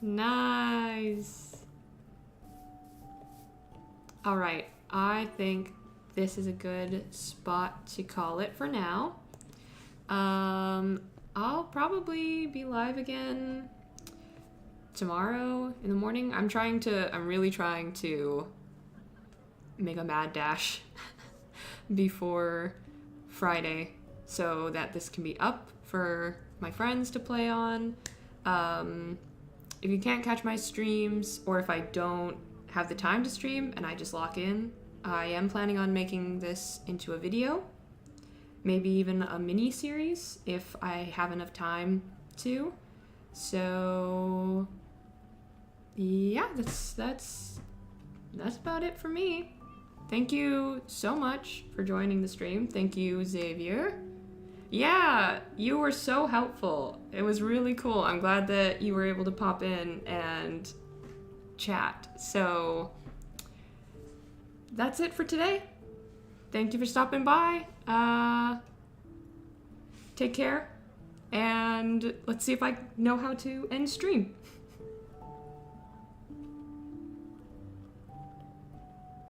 Nice. All right, I think this is a good spot to call it for now. I'll probably be live again tomorrow in the morning. I'm really trying to make a mad dash before Friday so that this can be up for my friends to play on. If you can't catch my streams, or if I don't have the time to stream and I just lock in, I am planning on making this into a video. Maybe even a mini series if I have enough time to. So yeah, that's about it for me. Thank you so much for joining the stream. Thank you, Xavier. Yeah, you were so helpful. It was really cool. I'm glad that you were able to pop in and chat. So that's it for today. Thank you for stopping by. Take care, and let's see if I know how to end stream.